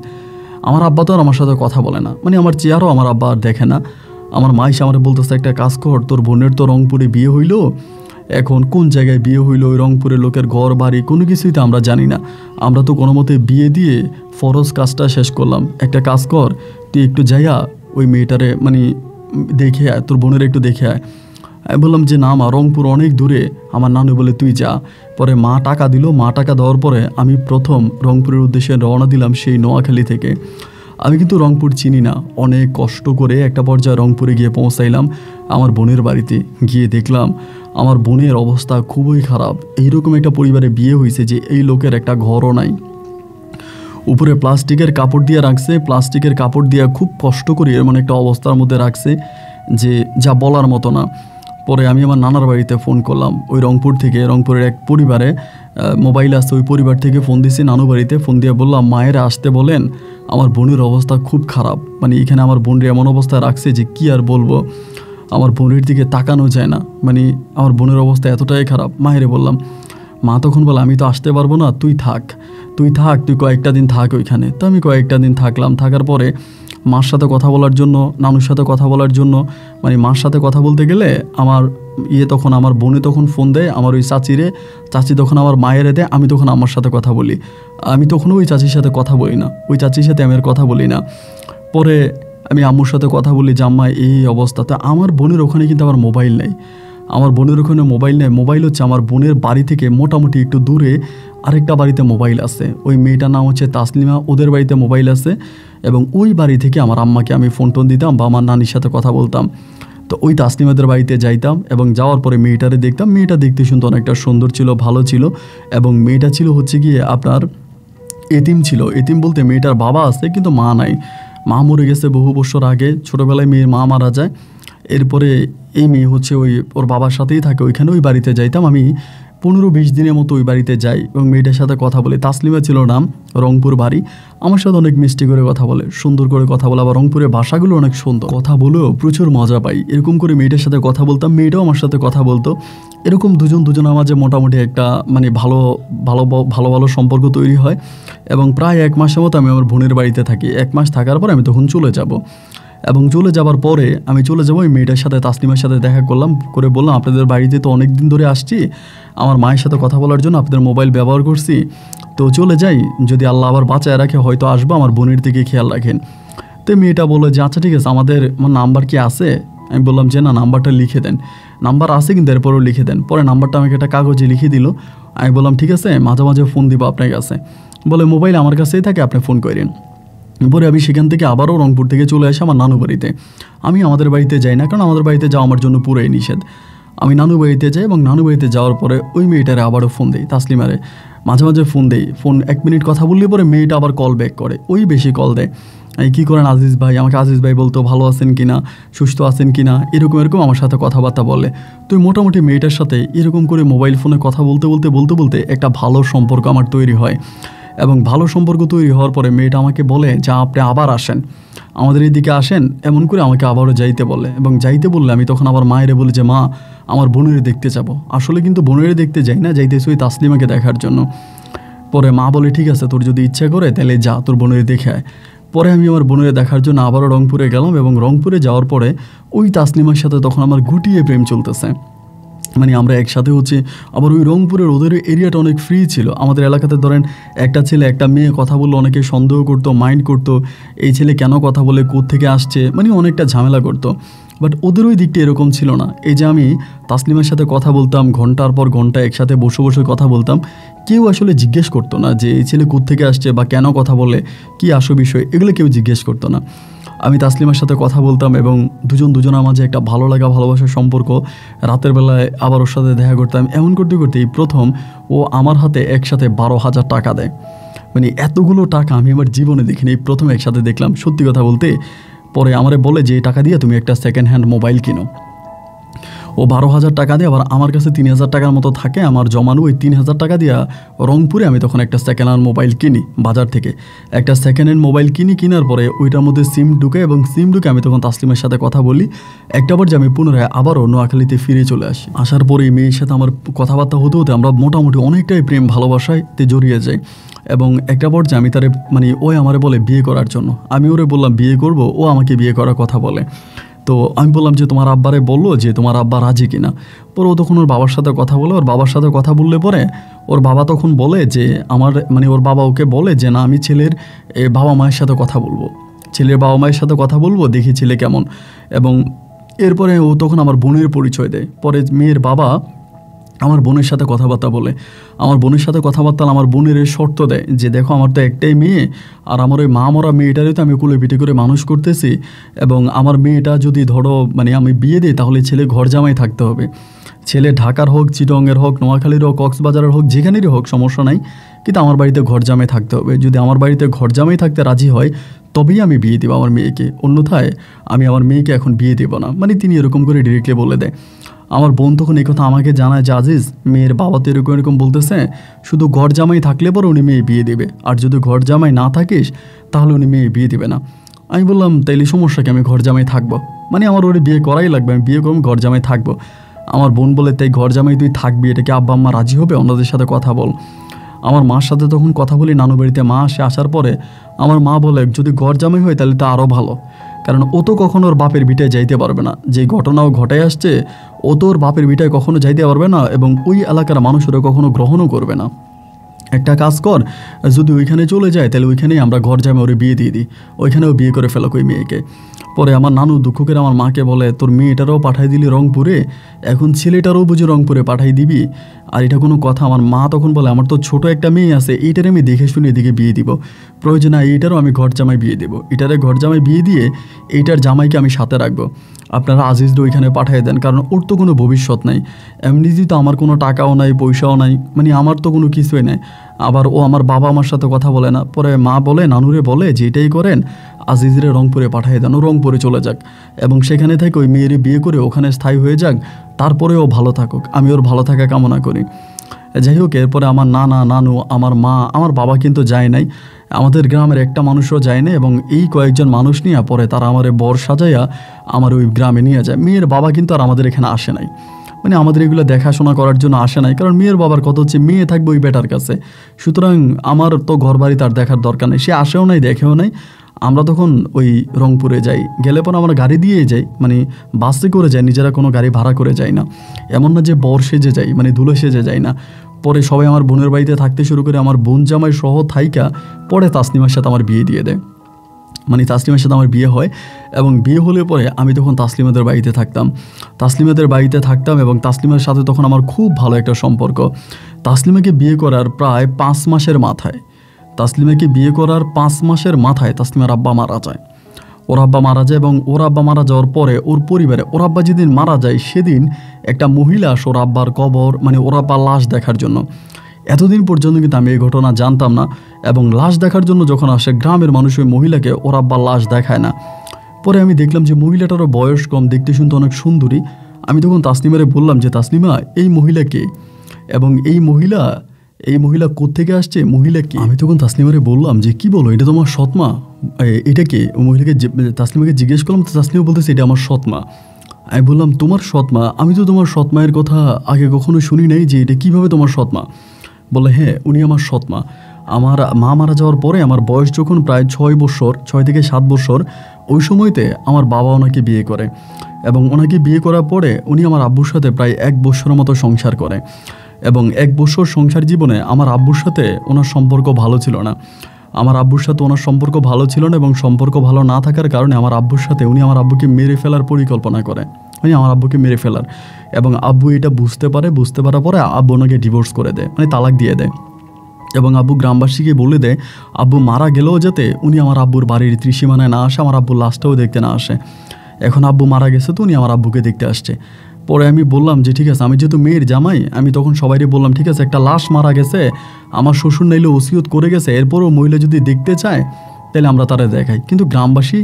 আমার আব্বা তো আর আমার সাথে কথা বলে না, মানে আমার চেয়ারও আমার আব্বা আর দেখে না। আমার মা এসে আমার বলতেছে, একটা কাজ কর, তোর বোনের তো রংপুরে বিয়ে হইলো, এখন কোন জায়গায় বিয়ে হইলো, ওই রংপুরের লোকের ঘর বাড়ি কোনো কিছুই তো আমরা জানি না। আমরা তো কোনো মতে বিয়ে দিয়ে ফরজ কাজটা শেষ করলাম। একটা কাজ কর, তুই একটু যাইয়া ওই মেয়েটারে মানে দেখে আয়, তোর বোনের একটু দেখে আয়। আমি বললাম যে না মা, রংপুর অনেক দূরে। আমার নানু বলে তুই যা। পরে মা টাকা দিল। মা টাকা দেওয়ার পরে আমি প্রথম রংপুরের উদ্দেশ্যে রওনা দিলাম সেই নোয়াখালী থেকে। আমি কিন্তু রংপুর চিনি না, অনেক কষ্ট করে একটা পর্যায়ে রংপুরে গিয়ে পৌঁছাইলাম আমার বোনের বাড়িতে। গিয়ে দেখলাম আমার বোনের অবস্থা খুবই খারাপ। এইরকম একটা পরিবারে বিয়ে হয়েছে যে এই লোকের একটা ঘরও নাই, উপরে প্লাস্টিকের কাপড় দিয়ে রাখছে, প্লাস্টিকের কাপড় দিয়ে খুব কষ্ট করে এমন একটা অবস্থার মধ্যে রাখছে যে যা বলার মতো না। পরে আমি আমার নানার বাড়িতে ফোন করলাম, ওই রংপুর থেকে, রংপুরের এক পরিবারে মোবাইল আসছে, ওই পরিবার থেকে ফোন দিয়েছি নানু বাড়িতে। ফোন দিয়ে বললাম মায়েরা আসতে বলেন, আমার বোনের অবস্থা খুব খারাপ, মানে এখানে আমার বোনের এমন অবস্থায় রাখছে যে কি আর বলবো, আমার বোনের দিকে তাকানো যায় না, মানে আমার বোনের অবস্থা এতটাই খারাপ। মায়েরে বললাম। মা তখন বলে, আমি তো আসতে পারবো না, তুই থাক, তুই কয়েকটা দিন থাক ওইখানে। তো আমি কয়েকটা দিন থাকলাম। থাকার পরে মার সাথে কথা বলার জন্য, নানুর সাথে কথা বলার জন্য, মানে মার সাথে কথা বলতে গেলে আমার তখন আমার বোনে তখন ফোন দেয় আমার ওই চাচিরে, চাচি তখন আমার মায়েরে দেয়, আমি তখন আমার সাথে কথা বলি। আমি তখন ওই চাচির সাথে কথা বলি না, ওই চাচির সাথে আমি আর কথা বলি না। পরে আমি আম্মুর সাথে কথা বলি যে আম্মা এই অবস্থা। তো আমার বোনের ওখানে কিন্তু আমার মোবাইল নেই, আমার বোনের ওখানে মোবাইল নেই। মোবাইল হচ্ছে আমার বোনের বাড়ি থেকে মোটামুটি একটু দূরে আরেকটা বাড়িতে মোবাইল আছে, ওই মেয়েটার নাম হচ্ছে তাসলিমা, ওদের বাড়িতে মোবাইল আছে। এবং ওই বাড়ি থেকে আমার আম্মাকে আমি ফোন টোন দিতাম বা আমার নানির সাথে কথা বলতাম। তো ওই তাসলিমাদের বাড়িতে যাইতাম এবং যাওয়ার পরে মেয়েটারে দেখতাম। মেয়েটা দেখতে শুনতে অনেকটা সুন্দর ছিল, ভালো ছিল। এবং মেয়েটা ছিল হচ্ছে গিয়ে আপনার এতিম ছিল। এতিম বলতে মেয়েটার বাবা আছে কিন্তু মা নাই, মা মরে গেছে বহু বছর আগে, ছোটোবেলায় মেয়ের মা মারা যায়। এরপরে এই মেয়ে হচ্ছে ওর বাবার সাথেই থাকে ওইখানে, ওই বাড়িতে যাইতাম আমি। 15-20 দিনের মতো ওই বাড়িতে যাই এবং মেয়েটার সাথে কথা বলি। তাসলিমা ছিল নাম, রংপুর বাড়ি। আমার সাথে অনেক মিষ্টি করে কথা বলে, সুন্দর করে কথা বলে, আবার রংপুরের ভাষাগুলো অনেক সুন্দর, কথা বলেও প্রচুর মজা পাই। এরকম করে মেয়েটার সাথে কথা বলতাম, মেয়েটাও আমার সাথে কথা বলতো। এরকম দুজনের মাঝে মোটামুটি একটা মানে ভালো ভালো ভালো ভালো সম্পর্ক তৈরি হয় এবং প্রায় 1 মাসের মতো আমি আমার বোনের বাড়িতে থাকি। 1 মাস থাকার পর আমি তখন চলে যাব এবং চলে যাবার পরে আমি চলে যাবো ওই মেয়েটার সাথে, তাসলিমার সাথে দেখা করলাম, করে বললাম আপনাদের বাড়িতে তো অনেক দিন ধরে আসছি, আমার মায়ের সাথে কথা বলার জন্য আপনাদের মোবাইল ব্যবহার করছি, তো চলে যাই, যদি আল্লাহ আবার বাঁচায় রাখে হয়তো আসবো, আমার বোনের দিকে খেয়াল রাখেন। তো মেয়েটা বলে যে আচ্ছা ঠিক আছে, আমার নাম্বার কি আছে? আমি বললাম যে না, নাম্বারটা লিখে দেন। নাম্বার আছে কিন্তু এরপরেও লিখে দেন। পরে নাম্বারটা আমাকে একটা কাগজে লিখে দিল। আমি বললাম ঠিক আছে, মাঝে মাঝে ফোন দিব আপনার কাছে। বলে মোবাইল আমার কাছেই থাকে, আপনি ফোন করেন। পরে আমি সেখান থেকে আবারও রংপুর থেকে চলে আসি আমার নানু বাড়িতে। আমি আমাদের বাড়িতে যাই না, কারণ আমাদের বাড়িতে যাওয়া আমার জন্য পুরোই নিষেধ। আমি নানু বাড়িতে যাই এবং নানু বাড়িতে যাওয়ার পরে ওই মেয়েটারে আবারও ফোন দেই, তাসলিমারে মাঝে মাঝে ফোন দেই। ফোন 1 মিনিট কথা বললে পরে মেয়েটা আবার কল ব্যাক করে, ওই বেশি কল দেয়। এই কী করেন আজিজ ভাই, আমাকে আজিজ ভাই বলতো, ভালো আছেন কি না, সুস্থ আছেন কি না, এরকম আমার সাথে কথাবার্তা বলে। তো মোটামুটি মেয়েটার সাথে এরকম করে মোবাইল ফোনে কথা বলতে বলতে একটা ভালো সম্পর্ক আমার তৈরি হয় এবং ভালো সম্পর্ক তৈরি হওয়ার পরে মেয়েটা আমাকে বলে যে আপনি আবার আসেন, আমাদের এইদিকে আসেন, এমন করে আমাকে আবারও যাইতে বলে। এবং যাইতে বললে আমি তখন আবার মায়েরে বলি যে মা, আমার বোনের দেখতে যাবো। আসলে কিন্তু বোনের দেখতে যাই না, যাইতেছি ওই তাসলিমাকে দেখার জন্য। পরে মা বলে ঠিক আছে, তোর যদি ইচ্ছা করে তাহলে যা, তোর বোনের দেখে আয়। পরে আমি আমার বোনের দেখার জন্য আবারও রংপুরে গেলাম এবং রংপুরে যাওয়ার পরে ওই তাসলিমার সাথে তখন আমার গুটিয়ে প্রেম চলতেছে। মানে আমরা একসাথে হচ্ছে। আবার ওই রংপুরের ওদের এরিয়াটা অনেক ফ্রি ছিল। আমাদের এলাকাতে ধরেন একটা ছেলে একটা মেয়ে কথা বললে অনেকে সন্দেহ করতো, মাইন্ড করতো, এই ছেলে কেন কথা বলে, কোত্থেকে আসছে, মানে অনেকটা ঝামেলা করতো। বাট ওদের ওই দিকটা এরকম ছিল না। এই যে আমি তাসলিমার সাথে কথা বলতাম, ঘন্টার পর ঘন্টা একসাথে বসে বসে কথা বলতাম, কেউ আসলে জিজ্ঞেস করতো না যে এই ছেলে কোত্থেকে আসছে বা কেন কথা বলে, কী আসল বিষয়, এগুলো কেউ জিজ্ঞেস করতো না। আমি তাসলিমার সাথে কথা বলতাম এবং দুজনের মাঝে একটা ভালো লাগা ভালোবাসার সম্পর্ক। রাতের বেলায় আবার ওর সাথে দেখা করতাম। এমন করতে করতে এই প্রথম ও আমার হাতে একসাথে 12,000 টাকা দেয়। মানে এতগুলো টাকা আমি আমার জীবনে দেখিনি, এই প্রথম একসাথে দেখলাম। সত্যি কথা বলতে পরে আমারে বলে যে এই টাকা দিয়ে তুমি একটা সেকেন্ড হ্যান্ড মোবাইল কিনো। ও 12,000 টাকা দিয়ে, আবার আমার কাছে 3,000 টাকার মতো থাকে আমার জমানো। ওই 3,000 টাকা দিয়ে রংপুরে আমি তখন একটা সেকেন্ড হ্যান্ড মোবাইল কিনি বাজার থেকে। একটা সেকেন্ড হ্যান্ড মোবাইল কেনার পরে ওইটার মধ্যে সিম ঢুকে এবং সিম ঢুকে আমি তখন তাসলিমের সাথে কথা বলি। একটা বার যে আমি পুনরায় আবারও নোয়াখালীতে ফিরে চলে আসি। আসার পরে এই মেয়ের সাথে আমার কথাবার্তা হতে হতে আমরা মোটামুটি অনেকটাই প্রেম ভালোবাসাতে জড়িয়ে যাই। এবং একটা পর্যায়ে আমি তারে মানে ওই আমারে বলে বিয়ে করার জন্য। আমি ওরে বললাম বিয়ে করব, ও আমাকে বিয়ে করার কথা বলে। তো আমি বললাম যে তোমার আব্বারে বললো যে তোমার আব্বা রাজি কিনা। পরে ও তখন ওর বাবার সাথে কথা বলে, ওর বাবার সাথে কথা বললে পরে ওর বাবা তখন বলে যে আমার মানে ওর বাবা ওকে বলে যে না, আমি ছেলের বাবা মায়ের সাথে কথা বলবো, ছেলের বাবা মায়ের সাথে কথা বলবো, দেখি ছেলে কেমন। এবং এরপরে ও তখন আমার বোনের পরিচয় দেয়। পরে মেয়ের বাবা আমার বোনের সাথে কথাবার্তা বলে, আমার বোনের সাথে কথাবার্তা আমার বোনের শর্ত দেয় যে দেখো আমার তো একটাই মেয়ে, আর আমার ওই মা মরা মেয়েটারই তো আমি কোলে পিঠে করে মানুষ করতেছি, এবং আমার মেয়েটা যদি ধরো মানে আমি বিয়ে দিই তাহলে ছেলে ঘর জামাই থাকতে হবে। ছেলে ঢাকার হোক, চিটংয়ের হোক, নোয়াখালীর হোক, কক্সবাজারের হোক, যেখানেরই হোক সমস্যা নাই, কিন্তু আমার বাড়িতে ঘর জামাই থাকতে হবে। যদি আমার বাড়িতে ঘর জামাই থাকতে রাজি হয় তবেই আমি বিয়ে দেবো আমার মেয়েকে, অন্যথায় আমি আমার মেয়েকে এখন বিয়ে দেবো না। মানে তিনি এরকম করে ডিরেক্টলি বলে দেয়। আমার বোন তখন এই কথা আমাকে জানায় যে আজিজ, মেয়ের বাবা তো এরকম বলতেছে, শুধু ঘর জামাই থাকলে পরে উনি মেয়ে বিয়ে দেবে, আর যদি ঘর জামাই না থাকিস তাহলে উনি মেয়ে বিয়ে দেবে না। আমি বললাম তাইলে সমস্যা কি, আমি ঘর জামাই থাকবো, মানে আমার ওরে বিয়ে করাই লাগবে, আমি বিয়ে করবো, ঘর জামাই থাকবো। আমার বোন বলে তাই ঘর জামাই তুই থাকবি, এটাকে আব্বা আম্মা রাজি হবে, অন্যদের সাথে কথা বল। আমার মার সাথে তখন কথা বলি, নানু বাড়িতে মা আসে। আসার পরে আমার মা বলে যদি ঘর জামাই হয় তাহলে তো আরও ভালো, কারণ ও তো কখনো ওর বাপের ভিটায় যাইতে পারবে না, যে ঘটনাও ঘটায় আসছে ও তো ওর বাপের ভিটায় কখনো যাইতে পারবে না, এবং ওই এলাকার মানুষেরা কখনো গ্রহণও করবে না। একটা কাজ কর, যদি ওইখানে চলে যায় তাহলে ওইখানেই আমরা ঘর জামাই ওরে বিয়ে দিয়ে দিই, ওইখানেও বিয়ে করে ফেলো ওই মেয়েকে। পরে আমার নানু দুঃখ করে আমার মাকে বলে তোর মেয়েটারও পাঠাই দিলি রংপুরে, এখন ছেলেটারও বুঝি রংপুরে পাঠাই দিবি, আর এটা কোনো কথা? আমার মা তখন বলে আমার তো ছোট একটা মেয়ে আছে, এইটার আমি দেখে শুনে এদিকে বিয়ে দিব, প্রয়োজন হয় এইটারও আমি ঘর জামাই বিয়ে দেবো, এটারে ঘর জামাই বিয়ে দিয়ে এইটার জামাইকে আমি সাথে রাখবো, আপনারা আজিজরা ওইখানে পাঠিয়ে দেন, কারণ ওর তো কোনো ভবিষ্যৎ নাই, এমনিতেই তো আমার কোনো টাকাও নাই, পয়সাও নাই, মানে আমার তো কোনো কিছুই নাই, আবার ও আমার বাবা আমার সাথে কথা বলে না। পরে মা বলে, নানুরে বলে যে এটাই করেন, আজিজরে রংপুরে পাঠিয়ে দেন, ও রংপুরে চলে যাক এবং সেখানে থেকে ওই মেয়েরে বিয়ে করে ওখানে স্থায়ী হয়ে যাক, তারপরে ও ভালো থাকুক, আমি ওর ভালো থাকা কামনা করি। যাই হোক, এরপরে আমার নানা নানু, আমার মা, আমার বাবা কিন্তু যায় নাই, আমাদের গ্রামের একটা মানুষও যায় না। এবং এই কয়েকজন মানুষ নিয়ে পরে তারা আমার বর সাজাইয়া আমার ওই গ্রামে নিয়ে যায়। মেয়ের বাবা কিন্তু আর আমাদের এখানে আসে নাই, মানে আমাদের এগুলো দেখাশোনা করার জন্য আসে নাই, কারণ মেয়ের বাবার কথা হচ্ছে মেয়ে থাকবে ওই বেটার কাছে। সুতরাং আমার তো ঘর বাড়ি তার দেখার দরকার নেই, সে আসেও নাই দেখেও নাই। আমরা তখন ওই রংপুরে যাই, গেলে পরে আমরা গাড়ি দিয়েই যাই, মানে বাসে করে যাই, নিজেরা কোনো গাড়ি ভাড়া করে যাই না। এমন না যে বর সেজে যাই, মানে দুলো সেজে যাই না। পরে সবাই আমার বোনের বাড়িতে থাকতে শুরু করে, আমার বোন জামাই সহ থাইকা পরে তাসনিমার সাথে আমার বিয়ে দিয়ে দেয়। মানে তাসলিমার সাথে আমার বিয়ে হয়, এবং বিয়ে হলে পরে আমি তখন তাসলিমাদের বাড়িতে থাকতাম এবং তাসলিমার সাথে তখন আমার খুব ভালো একটা সম্পর্ক। তাসলিমাকে বিয়ে করার প্রায় 5 মাসের মাথায় তাসলিমার আব্বা মারা যায়। ওর আব্বা মারা যায়, এবং ওর আব্বা মারা যাওয়ার পরে ওর পরিবারে, ওর আব্বা যেদিন মারা যায় সেদিন একটা মহিলা আসে ওর আব্বার কবর, মানে ওর আব্বার লাশ দেখার জন্য। এতদিন পর্যন্ত কিন্তু আমি এই ঘটনা জানতাম না, এবং লাশ দেখার জন্য যখন আসে গ্রামের মানুষ ওই মহিলাকে ওর আব্বার লাশ দেখায় না। পরে আমি দেখলাম যে মহিলাটারও বয়স কম, দেখতে শুনতে অনেক সুন্দরী। আমি তখন তাসলিমারে বললাম যে তাসলিমা, এই মহিলা কে, এবং এই মহিলা কোত্থেকে আসছে, মহিলা কি? আমি তখন তাসলিমারে বললাম যে কি বলো, এটা তোমার সৎমা? এটা কে? ওই মহিলাকে তাসলিমাকে জিজ্ঞেস করলাম, তো তাসলিমা বলতেছে এটা আমার সৎমা। আমি বললাম তোমার সৎমা? আমি তো তোমার সৎমায়ের কথা আগে কখনো শুনি নাই, যে এটা কীভাবে তোমার সৎমা? বলে হ্যাঁ, উনি আমার সৎমা। আমার মা মারা যাওয়ার পরে আমার বয়স যখন প্রায় 6 থেকে 7 বছর, ওই সময়তে আমার বাবা ওনাকে বিয়ে করে, এবং ওনাকে বিয়ে করার পরে উনি আমার আব্বুর সাথে প্রায় 1 বছরের মতো সংসার করে। এবং 1 বছর সংসার জীবনে আমার আব্বুর সাথে ওনার সম্পর্ক ভালো ছিল না। এবং সম্পর্ক ভালো না থাকার কারণে আমার আব্বুর সাথে উনি আমার আব্বুকে মেরে ফেলার পরিকল্পনা করে, এবং আব্বু এটা বুঝতে পারার পরে আব্বু ওনাকে ডিভোর্স করে দেয়, মানে তালাক দিয়ে দেয়। এবং আব্বু গ্রামবাসীকে বলে দেয় আব্বু মারা গেলেও যাতে উনি আমার আব্বুর বাড়ির ত্রিসীমানায় না আসে, আমার আব্বুর লাশটাও দেখতে না আসে। এখন আব্বু মারা গেছে, তো উনি আমার আব্বুকে দেখতে আসছে। পরে আমি বললাম যে ঠিক আছে, আমি যেহেতু মেয়ের জামাই, আমি তখন সবাইকে বললাম ঠিক আছে, একটা লাশ মারা গেছে, আমার শ্বশুর নাইলে ওসিয়ত করে গেছে, এরপরও মহিলা যদি দেখতে চায় তাহলে আমরা তারা দেখাই। কিন্তু গ্রামবাসী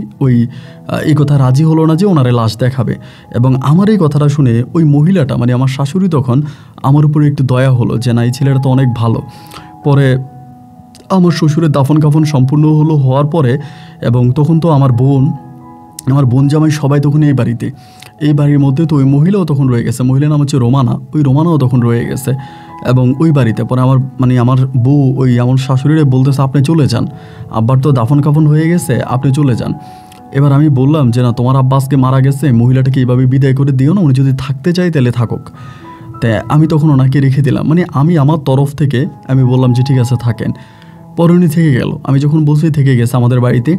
এই কথা রাজি হলো না যে ওনারে লাশ দেখাবে। এবং আমার এই কথাটা শুনে ওই মহিলাটা, মানে আমার শাশুড়ি, তখন আমার উপরে একটু দয়া হলো যে না, এই ছেলেটা তো অনেক ভালো। পরে আমার শ্বশুরের দাফন কাফন সম্পূর্ণ হওয়ার পরে, এবং তখন তো আমার বোন জামাই সবাই তখন এই বাড়ির মধ্যে, তো ওই মহিলাও তখন রয়ে গেছে। মহিলার নাম হচ্ছে রোমানা, ওই রোমানাও তখন রয়ে গেছে এবং ওই বাড়িতে। পরে আমার বউ আমার শাশুড়িরে বলতেছে আপনি চলে যান, আব্বার তো দাফন কাফন হয়ে গেছে, আপনি চলে যান। এবার আমি বললাম যে না, তোমার আব্বা আজকে মারা গেছে, মহিলাটাকে এইভাবে বিদায় করে দিও না, উনি যদি থাকতে চায় তাহলে থাকুক। তাই আমি তখন ওনাকে রেখে দিলাম, মানে আমি আমার তরফ থেকে আমি বললাম যে ঠিক আছে থাকেন। পরে উনি থেকে গেল, আমি যখন বলছি থেকে গেছে আমাদের বাড়িতে,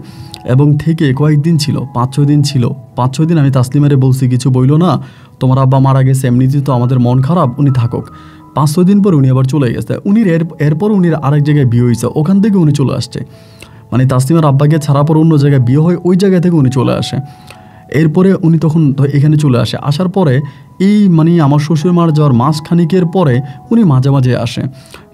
এবং থেকে কয়েকদিন ছিল, 5-6 দিন ছিল। 5-6 দিন আমি তাসলিমারে বলছি কিছু বইলো না, তোমার আব্বা মারা গেছে, এমনিতেই তো আমাদের মন খারাপ, উনি থাকুক। 5-6 দিন পর উনি আবার চলে গেছে। এরপর উনির আরেক জায়গায় বিয়ে হয়েছে, ওখান থেকে উনি চলে আসছে, মানে তাসলিমার আব্বাকে ছাড়া পর অন্য জায়গায় বিয়ে হয়, ওই জায়গা থেকে উনি চলে আসে। এরপরে উনি তখন এখানে চলে আসে। আসার পরে আমার শ্বশুর মারা যাওয়ার মাসখানিকের পরে উনি মাঝে মাঝে আসে।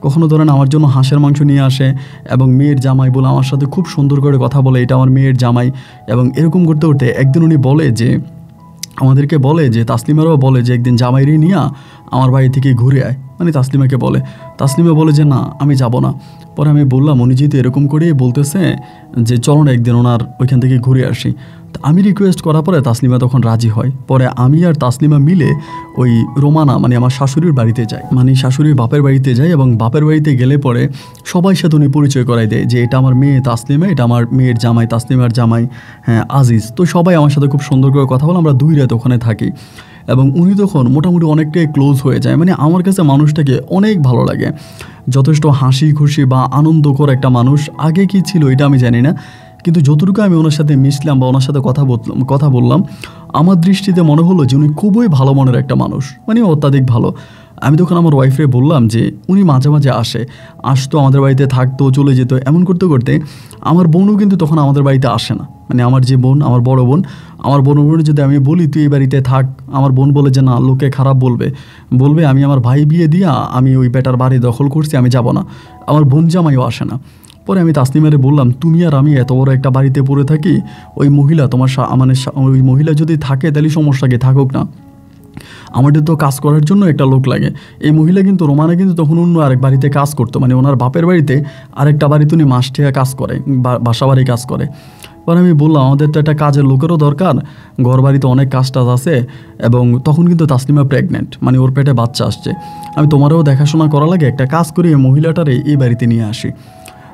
কখনো ধরেন আমার জন্য হাঁসের মাংস নিয়ে আসে, এবং মেয়ের জামাই বলে আমার সাথে খুব সুন্দর করে কথা বলে, এটা আমার মেয়ের জামাই। এবং এরকম করতে করতে একদিন উনি আমাদেরকে বলে যে তাসলিমারও বলে যে একদিন জামাইরে নিয়ে আমার বাড়ি থেকে ঘুরে আয়, মানে তাসলিমাকে বলে। তাসলিমা বলে যে না, আমি যাব না। পরে আমি বললাম উনি যেহেতু এরকম করেই বলতেছে যে চলো না একদিন ওনার ওইখান থেকে ঘুরে আসি। আমি রিকোয়েস্ট করার পরে তাসলিমা তখন রাজি হয়। পরে আমি আর তাসলিমা মিলে ওই রোমানা, মানে আমার শাশুড়ির বাড়িতে যাই, মানে শাশুড়ির বাপের বাড়িতে যাই। এবং বাপের বাড়িতে গেলে পরে সবাই সাথে উনি পরিচয় করাই দেয় যে এটা আমার মেয়ে তাসলিমা, এটা আমার মেয়ের জামাই, তাসলিমার জামাই হ্যাঁ আজিজ। তো সবাই আমার সাথে খুব সুন্দর করে কথা বলে, আমরা 2 রাত ওখানে থাকি। এবং উনি তখন মোটামুটি অনেকটাই ক্লোজ হয়ে যায়, মানে আমার কাছে মানুষটাকে অনেক ভালো লাগে, যথেষ্ট হাসি খুশি বা আনন্দকর একটা মানুষ। আগে কি ছিল এটা আমি জানি না, কিন্তু যতটুকু আমি ওনার সাথে মিশলাম বা ওনার সাথে কথা বললাম, আমার দৃষ্টিতে মনে হলো যে উনি খুবই ভালো মনের একটা মানুষ, মানে অত্যাধিক ভালো। আমি তখন আমার ওয়াইফরে বললাম যে উনি মাঝে মাঝে আসতো আমাদের বাড়িতে, থাকতো, চলে যেত। এমন করতে করতে আমার বোনও কিন্তু তখন আমাদের বাড়িতে আসে না, মানে আমার যে বোন, আমার বড় বোন, আমার বোন যদি আমি বলি তুই এই বাড়িতে থাক, আমার বোন বলে যে না, লোকে খারাপ বলবে আমি আমার ভাই বিয়ে দিয়া আমি ওই বেটার বাড়ি দখল করছি, আমি যাব না। আমার বোন জামাইও আসে না। পরে আমি তাসলিমারে বললাম তুমি আর আমি এত বড় একটা বাড়িতে পড়ে থাকি, ওই মহিলা ওই মহিলা যদি থাকে তাহলে সমস্যা কি, থাকুক না। আমাদের তো কাজ করার জন্য একটা লোক লাগে। এই মহিলা কিন্তু রোমানা কিন্তু তখন অন্য আরেক বাড়িতে কাজ করতো, মানে ওনার বাপের বাড়িতে আরেকটা বাড়িতে উনি মাস থেকে কাজ করে, বাসা বাড়ি কাজ করে। পরে আমি বললাম আমাদের তো একটা কাজের লোকেরও দরকার, ঘর বাড়িতে অনেক কাজ টাজ আছে, এবং তখন কিন্তু তাসলিমা প্রেগনেন্ট, মানে ওর পেটে বাচ্চা আসছে। আমি তোমারও দেখাশোনা করা লাগে, একটা কাজ করি এই মহিলাটারে এই বাড়িতে নিয়ে আসি।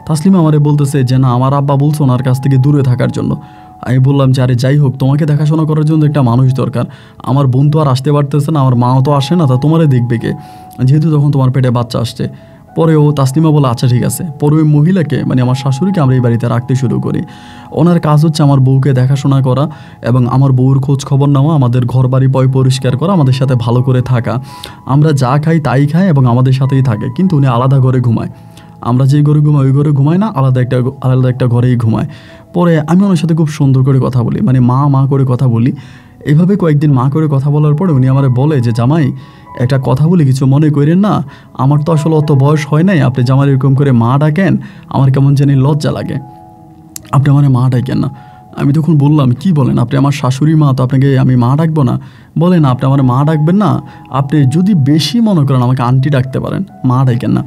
তাসলিমা আমারে বলতেছে যে না, আমার আব্বা বলছো ওনার কাছ থেকে দূরে থাকার জন্য। আমি বললাম যে আরে যাই হোক, তোমাকে দেখাশোনা করার জন্য একটা মানুষ দরকার। আমার বোন তো আর আসতে পারতেছে না, আমার মাও তো আসে না, তা তোমারে দেখবে কে, যেহেতু তখন তোমার পেটে বাচ্চা আসছে। পরে ও তাসলিমা বলে আচ্ছা ঠিক আছে। পরে ওই মহিলাকে, মানে আমার শাশুড়িকে আমরা এই বাড়িতে রাখতে শুরু করি। ওনার কাজ হচ্ছে আমার বউকে দেখাশোনা করা এবং আমার বউর খোঁজ খবর নেওয়া, আমাদের ঘর বাড়ি পরিষ্কার করা, আমাদের সাথে ভালো করে থাকা। আমরা যা খাই তাই খাই এবং আমাদের সাথেই থাকে, কিন্তু উনি আলাদা ঘরে ঘুমায়। আমরা যেই ঘরে ঘুমাই ওই ঘরে ঘুমাই না, আলাদা একটা ঘরেই ঘুমায়। পরে আমি ওনার সাথে খুব সুন্দর করে কথা বলি, মানে মা করে কথা বলি। এইভাবে কয়েকদিন মা করে কথা বলার পরে উনি আমারে বলে যে জামাই, একটা কথা বলি, কিছু মনে করেন না, আমার তো আসলে অত বয়স হয় নাই, আপনি জামাই এরকম করে মা ডাকেন, আমার কেমন জানি লজ্জা লাগে, আপনি আমার মা ডাকেন না। আমি তখন বললাম কি বলেন, আপনি আমার শাশুড়ি মা, তো আপনাকে আমি মা ডাকবো না? বলে না, আপনি আমার মা ডাকবেন না, আপনি যদি বেশি মনে করেন আমাকে আন্টি ডাকতে পারেন, মা ডাকেন না।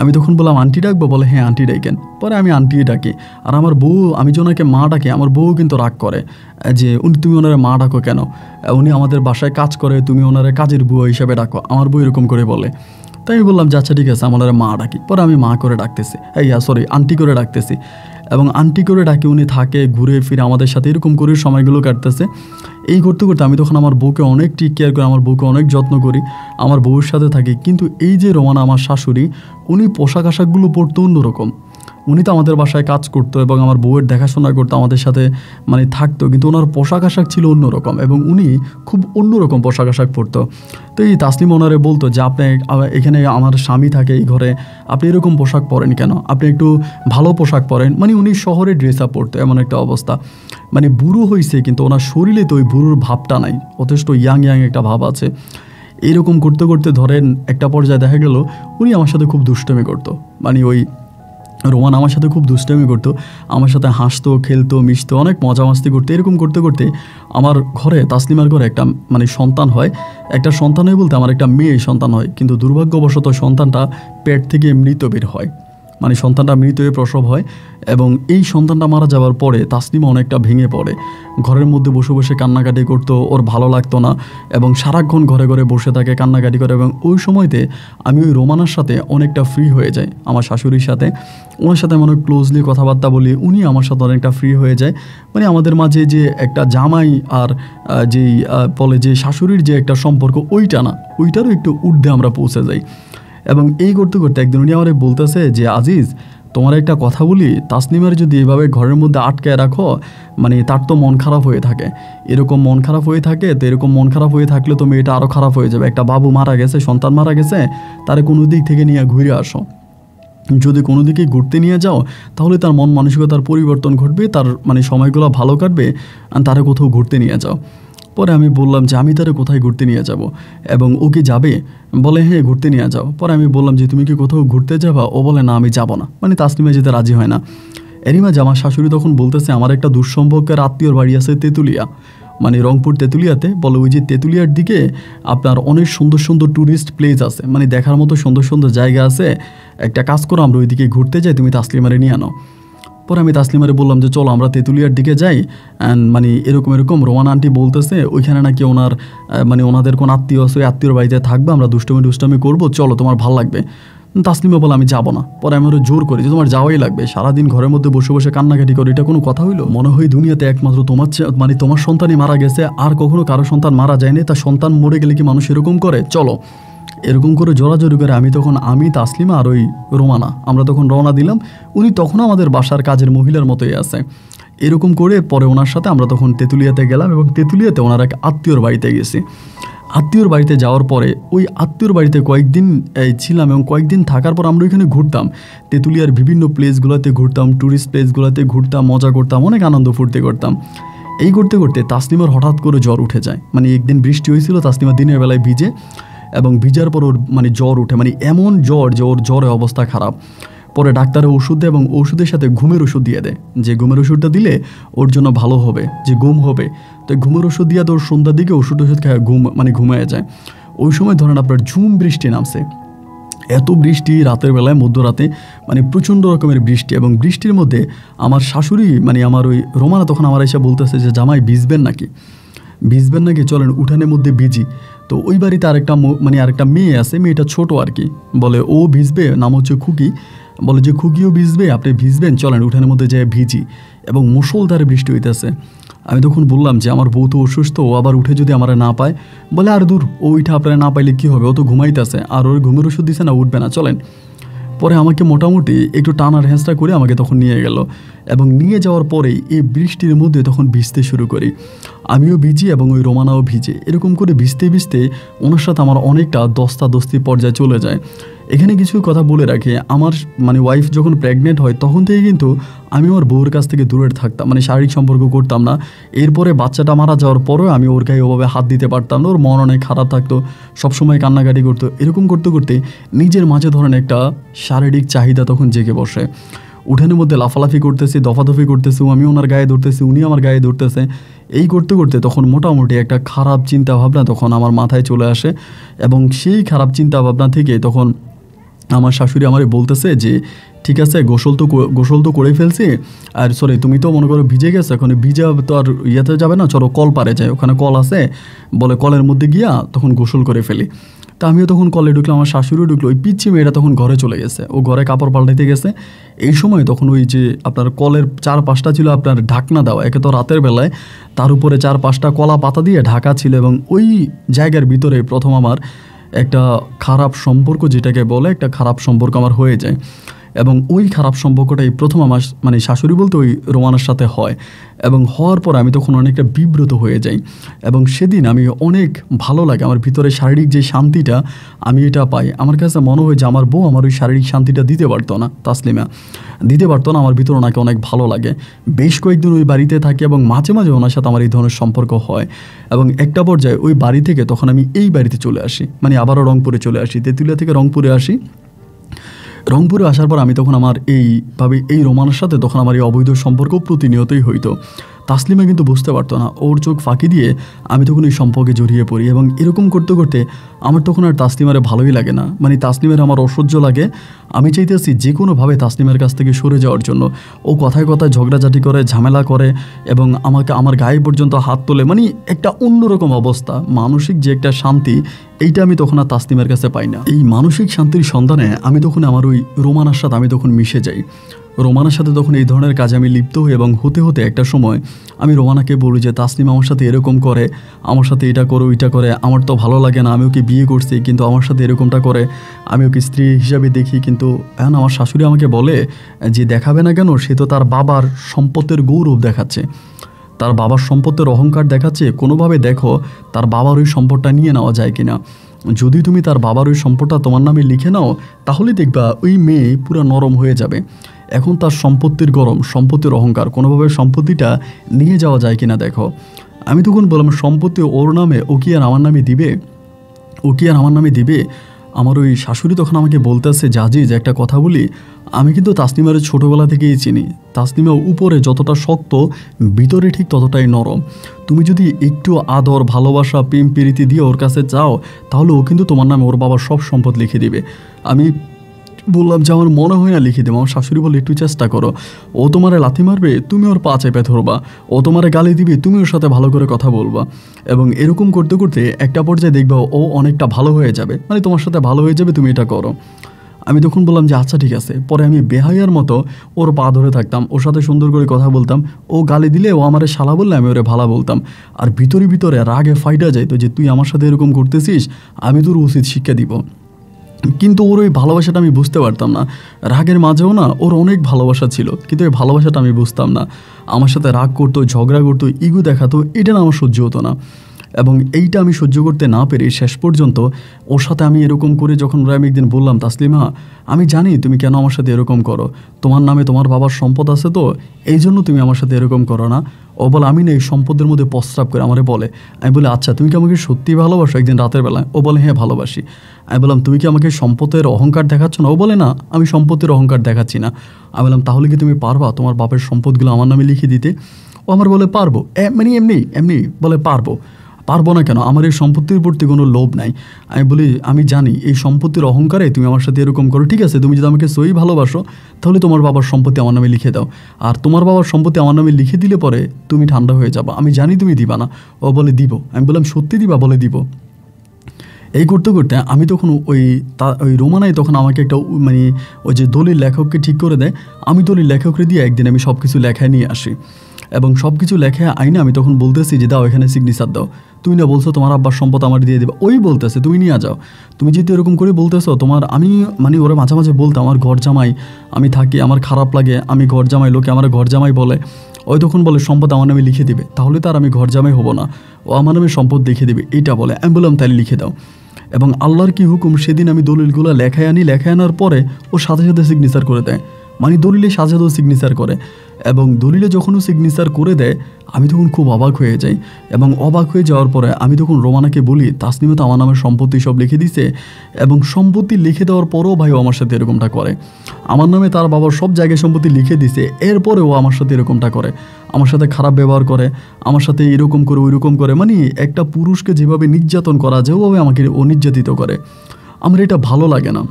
আমি তখন বললাম আন্টি ডাকবো? বলে হ্যাঁ আন্টি ডাকেন। পরে আমি আন্টি ডাকি। আর আমার বউ, আমি যে ওনাকে মা ডাকি, আমার বউ কিন্তু রাগ করে যে তুমি ওনারা মা ডাকো কেন, উনি আমাদের বাসায় কাজ করে, তুমি ওনারা কাজের বুয়া হিসাবে ডাকো। আমার বউ এরকম করে বলে। তাই আমি বললাম যে আচ্ছা ঠিক আছে, আমার মা ডাকি। পরে আমি মা করে ডাকতেছি, আন্টি করে ডাকতেছি, এবং আন্টি করে ডাকি। উনি থাকে, ঘুরে ফিরে আমাদের সাথে এরকম করে সময়গুলো কাটতেছে। এই করতে করতে আমি তখন আমার বউকে অনেক টেক কেয়ার করি, আমার বউকে অনেক যত্ন করি, আমার বউর সাথে থাকি। কিন্তু এই যে রোমানা আমার শাশুড়ি, উনি পোশাক আশাকগুলো পরতো অন্যরকম। উনি তো আমাদের বাসায় কাজ করতো এবং আমার বউয়ের দেখাশোনা করতো, আমাদের সাথে মানে থাকতো, কিন্তু ওনার পোশাক আশাক ছিল অন্যরকম এবং উনি খুব অন্যরকম পোশাক আশাক পরতো। তো এই তাসলিম ওনারে বলতো যে আপনি এখানে আমার স্বামী থাকে এই ঘরে, আপনি এরকম পোশাক পরেন কেন, আপনি একটু ভালো পোশাক পরেন। মানে উনি শহরে ড্রেস আপ পরতো, এমন একটা অবস্থা। মানে বুড়ো হয়েছে কিন্তু ওনার শরীরে তো ওই বুড়োর ভাবটা নাই, যথেষ্ট ইয়াং একটা ভাব আছে। এইরকম করতে করতে ধরেন একটা পর্যায়ে দেখা গেল উনি আমার সাথে খুব দুষ্টমি করতো। মানে ওই রোমান আমার সাথে খুব দুষ্টামি করতো, আমার সাথে হাসতো, খেলতো, মিশতো, অনেক মজা মাস্তি করতো। এরকম করতে করতে আমার ঘরে, তাসলিমার ঘরে একটা মানে সন্তান হয়। একটা সন্তান হয় বলতে আমার একটা মেয়ে সন্তান হয়, কিন্তু দুর্ভাগ্যবশত সন্তানটা পেট থেকে মৃত বের হয়, মানে সন্তানটা মৃত হয়ে প্রসব হয়। এবং এই সন্তানটা মারা যাওয়ার পরে তাসলিমা অনেকটা ভেঙে পড়ে, ঘরের মধ্যে বসে বসে কান্নাকাটি করতো, ওর ভালো লাগতো না এবং সারাক্ষণ ঘরে ঘরে বসে থাকে, কান্নাকাটি করে। এবং ওই সময়তে আমি ওই রোমানার সাথে অনেকটা ফ্রি হয়ে যাই, আমার শাশুড়ির সাথে, ওনার সাথে আমি অনেক ক্লোজলি কথাবার্তা বলি, উনি আমার সাথে অনেকটা ফ্রি হয়ে যায়। মানে আমাদের মাঝে যে একটা জামাই আর যেই বলে যে শাশুড়ির যে একটা সম্পর্ক, ওইটা না, ওইটারও একটু ঊর্ধ্বে আমরা পৌঁছে যাই। এবং এই করতে করতে একদিন উনি আমার বলতেছে যে আজিজ, তোমার একটা কথা বলি, তাসলিমার যদি এভাবে ঘরের মধ্যে আটকায় রাখো, মানে তার তো মন খারাপ হয়ে থাকে, এরকম মন খারাপ হয়ে থাকে, তো এরকম মন খারাপ হয়ে থাকলে তো মেয়েটা আরও খারাপ হয়ে যাবে। একটা বাবু মারা গেছে, সন্তান মারা গেছে, তারে কোনো দিক থেকে নিয়ে ঘুরে আসো। যদি কোনো দিকে ঘুরতে নিয়ে যাও তাহলে তার মন মানসিকতার পরিবর্তন ঘটবে, তার মানে সময়গুলো ভালো কাটবে, আর তারা কোথাও ঘুরতে নিয়ে যাও। পরে আমি বললাম যে আমি তারা কোথায় ঘুরতে নিয়ে যাব, এবং ও কি যাবে? বলে হ্যাঁ ঘুরতে নিয়ে যাও। পরে আমি বললাম যে তুমি কি কোথাও ঘুরতে যাবা? ও বলে না আমি যাব না, মানে তাসলিমা যেতে রাজি হয় না। এরই মাঝে আমার শাশুড়ি তখন বলতেছে আমার একটা দুঃসম্পর্কের আত্মীয়র বাড়ি আছে তেঁতুলিয়া, মানে রংপুর তেঁতুলিয়াতে। বলে ওই যে তেঁতুলিয়ার দিকে আপনার অনেক সুন্দর সুন্দর ট্যুরিস্ট প্লেস আছে, মানে দেখার মতো সুন্দর সুন্দর জায়গা আছে, একটা কাজ করো আমরা ওই দিকে ঘুরতে যাই, তুমি তাসলিমারে নিয়ে আনো। পরে আমি তাসলিমারে বললাম যে চলো আমরা তেঁতুলিয়ার দিকে যাই, অ্যান্ড মানে এরকম রোমান আন্টি বলতেছে ওইখানে নাকি ওনার মানে ওনাদের কোন আত্মীয় আছে, ওই আত্মীয়র বাড়িতে থাকবে, আমরা দুষ্টমি করবো, চলো তোমার ভালো লাগবে। তাসলিমা বলে আমি যাবো না। পরে আমি ওরা জোর করি যে তোমার যাওয়াই লাগবে, সারাদিন ঘরের মধ্যে বসে বসে কান্নাকাটি করে, এটা কোনো কথা হইলো? মনে হয় দুনিয়াতে একমাত্র তোমার মানে তোমার সন্তানই মারা গেছে, আর কখনো কারো সন্তান মারা যায়নি, তার সন্তান মরে গেলে কি মানুষ এরকম করে? চলো। এরকম করে জোরাজোরি করে আমি তাসলিমা আর ওই রোমানা আমরা তখন রওনা দিলাম। উনি তখনও আমাদের বাসার কাজের মহিলার মতোই আছে। এরকম করে পরে ওনার সাথে আমরা তখন তেঁতুলিয়াতে গেলাম, এবং তেঁতুলিয়াতে ওনার এক আত্মীয়র বাড়িতে গেছি। আত্মীয়র বাড়িতে যাওয়ার পরে ওই আত্মীয়র বাড়িতে কয়েকদিন ছিলাম, এবং কয়েকদিন থাকার পর আমরা ওইখানে ঘুরতাম, তেঁতুলিয়ার বিভিন্ন প্লেসগুলোতে ঘুরতাম, ট্যুরিস্ট প্লেসগুলোতে ঘুরতাম, মজা করতাম, অনেক আনন্দ ফুর্তি করতাম। এই করতে করতে তাসলিমার হঠাৎ করে জ্বর উঠে যায়। মানে একদিন বৃষ্টি হয়েছিল, তাসলিমা দিনের বেলায় ভিজে, এবং ভিজার পর ওর মানে জ্বর উঠে, মানে এমন জ্বর যে ওর জ্বরে অবস্থা খারাপ। পরে ডাক্তারে ওষুধ দেয় এবং ওষুধের সাথে ঘুমের ওষুধ দিয়ে দেয়, যে ঘুমের ওষুধটা দিলে ওর জন্য ভালো হবে, যে ঘুম হবে। তো ঘুমের ওষুধ দিয়ে তো ওর সন্ধ্যার দিকে ওষুধ খায় ঘুমিয়ে যায়। ওই সময় ধরেন আপনার ঝুম বৃষ্টি নামছে, এত বৃষ্টি রাতের বেলায় মধ্যরাতে, প্রচণ্ড রকমের বৃষ্টি। এবং বৃষ্টির মধ্যে আমার শাশুড়ি আমার ওই রোমানা তখন আমার এসে বলতেছে যে জামাই ভিজবেন নাকি, চলেন উঠানের মধ্যে ভিজি। তো ওই বাড়িতে আরেকটা মেয়ে আছে, মেয়েটা ছোট আর কি, বলে ও ভিজবে, নাম হচ্ছে খুকি, বলে যে খুকিও ভিজবে, আপনি ভিজবেন, চলেন উঠানের মধ্যে যেয়ে ভিজি। এবং মুষলধারে বৃষ্টি হইতেছে। আমি তখন বললাম যে আমার বউ তো অসুস্থ, ও আবার উঠে যদি আমার না পায়, বলে আর দূর, ও উঠে আপনারা না পাইলে কী হবে, ও তো ঘুমাইতেছে, আর ওর ঘুমের ওষুধ দিছে না, উঠবে না, চলেন। পরে আমাকে মোটামুটি একটু টানার হ্যাঁচড়া করে আমাকে তখন নিয়ে গেল। এবং নিয়ে যাওয়ার পরেই এই বৃষ্টির মধ্যে তখন ভিজতে শুরু করি, আমিও ভিজি এবং ওই রোমানাও ভিজে। এরকম করে ভিজতে ভিজতে ওনার সাথে আমার অনেকটা দস্তাদস্তি পর্যায়ে চলে যায়। এখানে কিছু কথা বলে রাখি, আমার ওয়াইফ যখন প্রেগনেন্ট হয় তখন থেকে কিন্তু আমি ওর বউয়ের কাছ থেকে দূরে থাকতাম, শারীরিক সম্পর্ক করতাম না। এরপরে বাচ্চাটা মারা যাওয়ার পরেও আমি ওর গায়ে ওভাবে হাত দিতে পারতাম না, ওর মন অনেক খারাপ থাকতো, সবসময় কান্নাকাটি করতো। এরকম করতে করতে নিজের মাঝে ধরেন একটা শারীরিক চাহিদা তখন জেগে বসে। উঠানের মধ্যে লাফালাফি করতেছি, দফাদফি করতেছি, আমি ওনার গায়ে ধরতেছি, উনি আমার গায়ে ধরতেছে। এই করতে করতে তখন মোটামুটি একটা খারাপ চিন্তা ভাবনা তখন আমার মাথায় চলে আসে। এবং সেই খারাপ চিন্তা ভাবনা থেকে তখন আমার শাশুড়ি আমারে বলতেছে যে ঠিক আছে, গোসল তো করে ফেলছি, আর সরি তুমি তো মনে করো ভিজে গেছে, এখন ভিজা তো আর ইয়েতে যাবে না, চলো কল পারে যায়, ওখানে কল আছে, বলে কলের মধ্যে গিয়া তখন গোসল করে ফেলি। তা আমিও তখন কলে ঢুকলাম, আমার শাশুড়িও ঢুকলো। ওই পিচ্ছি মেয়েটা তখন ঘরে চলে গেছে, ও ঘরে কাপড় পাল্টাইতে গেছে। এই সময় তখন ওই যে আপনার কলের 4-5টা ছিল আপনার ঢাকনা দেওয়া, একে তো রাতের বেলায়, তার উপরে 4-5টা কলা পাতা দিয়ে ঢাকা ছিল। এবং ওই জায়গার ভিতরে প্রথম আমার একটা খারাপ সম্পর্ক, যেটাকে বলে একটা খারাপ সম্পর্ক আমার হয়ে যায়। এবং ওই খারাপ সম্পর্কটাই প্রথম আমার শাশুড়ি বলতে ওই রোমানার সাথে হয়। এবং হওয়ার পর আমি তখন অনেকটা বিব্রত হয়ে যাই। এবং সেদিন আমি অনেক ভালো লাগে, আমার ভিতরে শারীরিক যে শান্তিটা আমি এটা পাই। আমার কাছে মনে হয় যে আমার বউ আমার ওই শারীরিক শান্তিটা দিতে পারতো না, তাসলিমা দিতে পারতো না। আমার ভিতরে ওনাকে অনেক ভালো লাগে। বেশ কয়েকদিন ওই বাড়িতে থাকি এবং মাঝে মাঝে ওনার সাথে আমার এই ধরনের সম্পর্ক হয়। এবং একটা পর্যায়ে ওই বাড়ি থেকে তখন আমি এই বাড়িতে চলে আসি, আবারও রংপুরে চলে আসি, তেঁতুলিয়া থেকে রংপুরে আসি। রংপুরে আসার পর আমি তখন আমার এই রোমানার সাথে তখন আমার এই অবৈধ সম্পর্ক প্রতিনিয়তই হইতো। তাসলিমা কিন্তু বুঝতে পারতো না, ওর চোখ ফাঁকি দিয়ে আমি তখন এই সম্পর্কে জড়িয়ে পড়ি। এবং এরকম করতে করতে আমার তখন আর তাসলিমারে ভালোই লাগে না, তাসলিমের আমার অসহ্য লাগে। আমি চাইতেছি যে কোনোভাবে তাসলিমের কাছ থেকে সরে যাওয়ার জন্য। ও কথায় কথায় ঝগড়াঝাটি করে, ঝামেলা করে এবং আমাকে আমার গায়ে পর্যন্ত হাত তোলে। একটা অন্যরকম অবস্থা, মানসিক যে একটা শান্তি, এইটা আমি তখন আর তাসলিমের কাছে পাই না। এই মানসিক শান্তির সন্ধানে আমি তখন আমার ওই রোমানার সাথে আমি তখন মিশে যাই। রোমানার সাথে তখন এই ধরনের কাজে আমি লিপ্ত হই। এবং হতে হতে একটা সময় আমি রোমানাকে বলি যে তাসলিম আমার সাথে এরকম করে, আমার সাথে এটা করে ওইটা করে, আমার তো ভালো লাগে না, আমি ওকে বিয়ে করছি কিন্তু আমার সাথে এরকমটা করে, আমি ওকে স্ত্রী হিসাবে দেখি। কিন্তু এখন আমার শাশুড়ি আমাকে বলে যে দেখাবে না কেন, সে তো তার বাবার সম্পত্তির গৌরব দেখাচ্ছে, তার বাবার সম্পত্তির অহংকার দেখাচ্ছে, কোনোভাবে দেখো তার বাবার ওই সম্পদটা নিয়ে নেওয়া যায় কিনা। যদি তুমি তার বাবার ওই সম্পদটা তোমার নামে লিখে নাও তাহলে দেখবা ওই মেয়ে পুরো নরম হয়ে যাবে। এখন তার সম্পত্তির গরম, সম্পত্তির অহংকার, কোনোভাবে সম্পত্তিটা নিয়ে যাওয়া যায় কিনা দেখো। আমি তখন বললাম সম্পত্তি ওর নামে, ও কি আর আমার নামে দিবে? আমার ওই শাশুড়ি তখন আমাকে বলতেছে জাজি যে একটা কথা বলি, আমি কিন্তু তাসলিমার ছোটোবেলা থেকেই চিনি। তাসলিমা উপরে যতটা শক্ত, ভিতরে ঠিক ততটাই নরম। তুমি যদি একটু আদর, ভালোবাসা, প্রেম প্রীতি দিয়ে ওর কাছে যাও তাহলে ও কিন্তু তোমার নামে ওর বাবার সব সম্পদ লিখে দিবে। আমি বললাম যে আমার মনে হয় না লিখে দেবো। আমার শাশুড়ি বলে একটু চেষ্টা করো, ও তোমারে লাথি মারবে, তুমি ওর পা চেপে ধরবা, ও তোমারে গালি দিবে, তুমি ওর সাথে ভালো করে কথা বলবা। এবং এরকম করতে করতে একটা পর্যায়ে দেখবা ও অনেকটা ভালো হয়ে যাবে, তোমার সাথে ভালো হয়ে যাবে, তুমি এটা করো। আমি তখন বললাম যে আচ্ছা ঠিক আছে। পরে আমি বেহাইয়ার মতো ওর পা ধরে থাকতাম, ওর সাথে সুন্দর করে কথা বলতাম। ও গালি দিলে ও আমারে শালা বললে আমি ওরে ভালো বলতাম। আর ভিতরে ভিতরে রাগে ফাইটা যাইতো যে তুই আমার সাথে এরকম করতেছিস, আমি তোর উচিত শিক্ষা দিব। কিন্তু ওর ওই ভালোবাসাটা আমি বুঝতে পারতাম না। রাগের মাঝেও না ওর অনেক ভালোবাসা ছিল, কিন্তু এই ভালোবাসাটা আমি বুঝতাম না। আমার সাথে রাগ করতো, ঝগড়া করতো, ইগো দেখাতো, এটা না আমার সহ্য হতো না। এবং এইটা আমি সহ্য করতে না পেরে শেষ পর্যন্ত ওর সাথে আমি এরকম করে যখন ওরা আমি একদিন বললাম, তাসলিমা আমি জানি তুমি কেন আমার সাথে এরকম করো, তোমার নামে তোমার বাবার সম্পদ আছে তো এই জন্য তুমি আমার সাথে এরকম করো না। ও বলে আমি না এই সম্পদের মধ্যে প্রস্রাব করে আমারে বলে। আমি বলি আচ্ছা তুমি কি আমাকে সত্যি ভালোবাসো একদিন রাতের বেলায়? ও বলে হ্যাঁ ভালোবাসি। আমি বললাম তুমি কি আমাকে সম্পদের অহংকার দেখাচ্ছ না? ও বলে না আমি সম্পত্তির অহংকার দেখাচ্ছি না। আমি বললাম তাহলে কি তুমি পারবা তোমার বাপের সম্পদগুলো আমার নামে লিখে দিতে? ও আমার বলে পারবো। মানে এমনি এমনি বলে পারবো। পারবো না কেন, আমার এই সম্পত্তির প্রতি কোনো লোভ নাই। আমি বলি আমি জানি এই সম্পত্তির অহংকারে তুমি আমার সাথে এরকম করো, ঠিক আছে তুমি যদি আমাকে সই ভালোবাসো তাহলে তোমার বাবার সম্পত্তি আমার নামে লিখে দাও, আর তোমার বাবার সম্পত্তি আমার নামে লিখে দিলে পরে তুমি ঠান্ডা হয়ে যাবা, আমি জানি তুমি দিবা না। ও বলে দিব। আমি বললাম সত্যি দিবা? বলে দিব। এই করতে করতে আমি তখন ওই রোমানাই তখন আমাকে একটা মানে ওই যে দলিল লেখককে ঠিক করে দেয়, আমি দলিল লেখকরে দিয়ে একদিন আমি সব কিছু লেখায় নিয়ে আসি এবং সব কিছু লেখায় আইনে আমি তখন বলতেছি যে দাও এখানে সিগনেচার দাও, তুমি না বলছো তোমার আব্বার সম্পদ আমার দিয়ে দেবে, ওই বলতেছে তুমি নিয়ে যাও, তুমি যেহেতু এরকম করে বলতেছো তোমার আমি মানে ওরা মাঝে মাঝে বলতে আমার ঘর জামাই আমি থাকি আমার খারাপ লাগে, আমি ঘর জামাই লোকে আমার ঘর জামাই বলে, ওই তখন বলে সম্পদ আমার নামে লিখে দিবে, তাহলে তো আর আমি ঘর জামাই হবো না, ও আমার নামে সম্পদ লিখে দিবে এইটা বলে। আমি বললাম তাহলে লিখে দাও। এবং আল্লাহর কি হুকুম সেদিন আমি দলিলগুলো লেখায় আনার পরে ও সাথে সাথে সিগনেচার করে দেয়, মানে দলিলে সাথে সাথে সিগনেচার করে। এবং দলিলে যখন ও সিগনেচার করে দেয় আমি তখন খুব অবাক হয়ে যাই, এবং অবাক হয়ে যাওয়ার পরে আমি তখন রোমানাকে বলি তাসনিমা তো আমার নামের সম্পত্তি সব লিখে দিছে, এবং সম্পত্তি লিখে দেওয়ার পরেও ভাই ও আমার সাথে এরকমটা করে, আমার নামে তার বাবার সব জায়গায় সম্পত্তি লিখে দিছে, এরপরেও আমার সাথে এরকমটা করে, আমার সাথে খারাপ ব্যবহার করে, আমার সাথে এরকম করে ওইরকম করে, মানে একটা পুরুষকে যেভাবে নির্যাতন করা যায় ওভাবে আমাকে ও নির্যাতিত করে। আমার এটা ভালো লাগে না,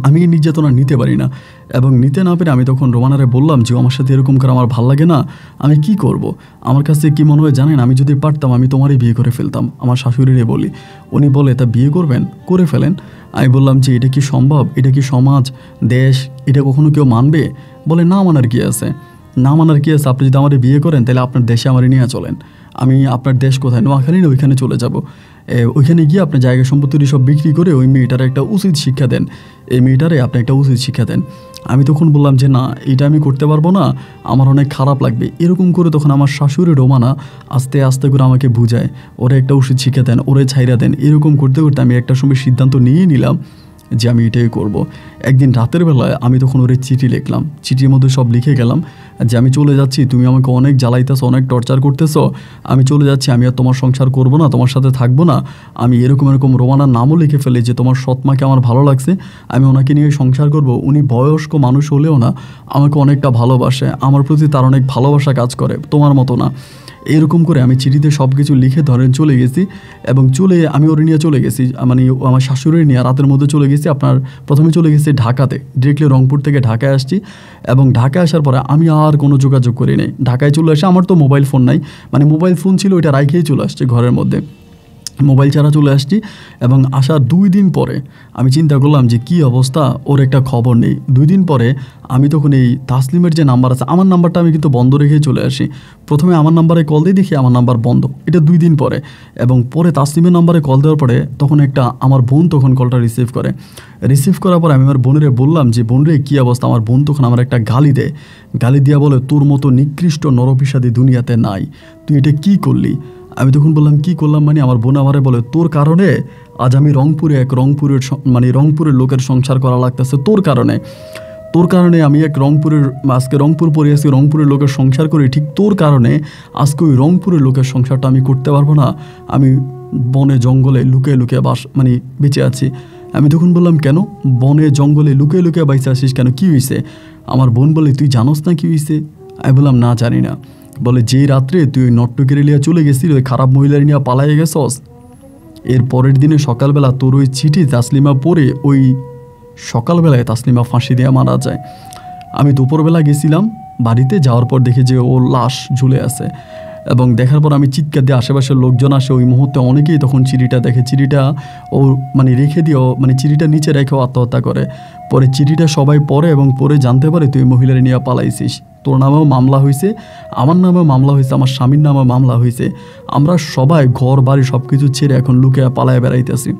আমি এই নির্যাতনা নিতে পারি না। এবং নিতে না পেরে আমি তখন রোমানারে বললাম যে আমার সাথে এরকম করে আমার ভালো লাগে না, আমি কি করব, আমার কাছে কি মনে হয় জানেন, আমি যদি পারতাম আমি তোমারই বিয়ে করে ফেলতাম। আমার শাশুড়িরে বলি, উনি বলে তা বিয়ে করবেন, করে ফেলেন। আমি বললাম যে এটা কি সম্ভব, এটা কি সমাজ দেশ এটা কখনো কেউ মানবে? বলে না মানার কি আছে, না মানার কি আছে, আপনি যদি আমার বিয়ে করেন তাহলে আপনার দেশে আমার নিয়ে চলেন, আমি আপনার দেশ কোথায় নোয়াখালী না ওইখানে চলে যাব, ওইখানে গিয়ে আপনি জায়গা সম্পত্তি সব বিক্রি করে ওই মেয়েটার একটা উচিত শিক্ষা দেন, এই মেয়েটারে আপনি একটা উচিত শিক্ষা দেন। আমি তখন বললাম যে না এটা আমি করতে পারবো না, আমার অনেক খারাপ লাগবে। এরকম করে তখন আমার শাশুড়ি রোমানা আস্তে আস্তে করে আমাকে বুঝায় ওরা একটা উচিত শিক্ষা দেন, ওরে ছাইরা দেন। এরকম করতে করতে আমি একটা সময় সিদ্ধান্ত নিয়ে নিলাম যে আমি এটাই করব। একদিন রাতের বেলায় আমি তখন ওরে চিঠি লিখলাম, চিঠির মধ্যে সব লিখে গেলাম যে আমি চলে যাচ্ছি, তুমি আমাকে অনেক জ্বালাইতেছো, অনেক টর্চার করতেছো, আমি চলে যাচ্ছি, আমি আর তোমার সংসার করব না, তোমার সাথে থাকবো না। আমি এরকম রোমানার নামও লিখে ফেলে যে তোমার সৎমাকে আমার ভালো লাগছে, আমি ওনাকে নিয়ে সংসার করব। উনি বয়স্ক মানুষ হলেও না আমাকে অনেকটা ভালোবাসে, আমার প্রতি তার অনেক ভালোবাসা কাজ করে, তোমার মতো না। এরকম করে আমি চিঠিতে সব কিছু লিখে ধরেন চলে গেছি, এবং আমি ওরে নিয়ে চলে গেছি, মানে আমার শাশুড়ি নিয়ে রাতের মধ্যে চলে গেছি। আপনার প্রথমে চলে গেছি ঢাকাতে, ডিরেক্টলি রংপুর থেকে ঢাকায় আসছি, এবং ঢাকায় আসার পরে আমি আর কোনো যোগাযোগ করি নাই। ঢাকায় চলে আসে, আমার তো মোবাইল ফোন নাই, মানে মোবাইল ফোন ছিল ওইটা রাইখেই চলে আসছে ঘরের মধ্যে, মোবাইল ছাড়া চলে আসছি। এবং আসার 2 দিন পরে আমি চিন্তা করলাম যে কী অবস্থা, ওর একটা খবর নেই। 2 দিন পরে আমি তখন এই তাসলিমের যে নাম্বার আছে, আমার নাম্বারটা আমি কিন্তু বন্ধ রেখেই চলে আসি। প্রথমে আমার নাম্বারে কল দিয়ে দেখি আমার নাম্বার বন্ধ, এটা 2 দিন পরে। এবং পরে তাসলিমের নাম্বারে কল দেওয়ার পরে তখন একটা আমার বোন তখন কলটা রিসিভ করে। রিসিভ করার পরে আমি আমার বোনেরে বললাম যে বোন রে কী অবস্থা। আমার বোন তখন আমার একটা গালি দেয়, গালি দিয়া বলে তোর মতো নিকৃষ্ট নরপিশাদি দুনিয়াতে নাই, তুই এটা কী করলি। আমি তখন বললাম কী করলাম, মানে আমার বোন আমারে বলে তোর কারণে আজ আমি রংপুরের লোকের সংসার করা লাগতেছে, তোর কারণে আমি আজকে রংপুর পরে আজকে রংপুরের লোকের সংসার করি, ঠিক তোর কারণে আজকে ওই রংপুরের লোকের সংসারটা আমি করতে পারবো না, আমি বনে জঙ্গলে লুকিয়ে লুকিয়ে বেঁচে আছি। আমি তখন বললাম কেন বনে জঙ্গলে লুকিয়ে লুকিয়ে বেঁচে আছিস কেন, কী হয়েছে? আমার বোন বলে তুই জানোস না কী হয়েছে? আমি বললাম না জানি না। বলে যেই রাত্রে তুই ওই নট্টকের লিয়া চলে গেছিস, ওই খারাপ মহিলার নিয়ে পালাইয়ে গেছস, এর পরের দিনে সকালবেলা তোর ওই চিঠি তাসলিমা পড়ে ওই সকালবেলায় তাসলিমা ফাঁসি দিয়ে মারা যায়। আমি দুপুরবেলা গেছিলাম বাড়িতে, যাওয়ার পর দেখি যে ওর লাশ ঝুলে আছে, এবং দেখার পর আমি চিৎকার দিয়ে আশেপাশের লোকজন আসে, ওই মুহূর্তে অনেকেই তখন চিঠিটা দেখে, চিঠিটা ও মানে রেখে দিয়েও মানে চিঠিটা নিচে রেখেও আত্মহত্যা করে। পরে চিঠিটা সবাই পড়ে এবং পরে জানতে পারে তুই মহিলার নিয়ে পালাইছিস, তোর নামেও মামলা হয়েছে, আমার নামেও মামলা হয়েছে, আমার স্বামীর নামেও মামলা হয়েছে, আমরা সবাই ঘর বাড়ি সব কিছু ছেড়ে এখন লুকিয়ে পালায় বেড়াইতেছি।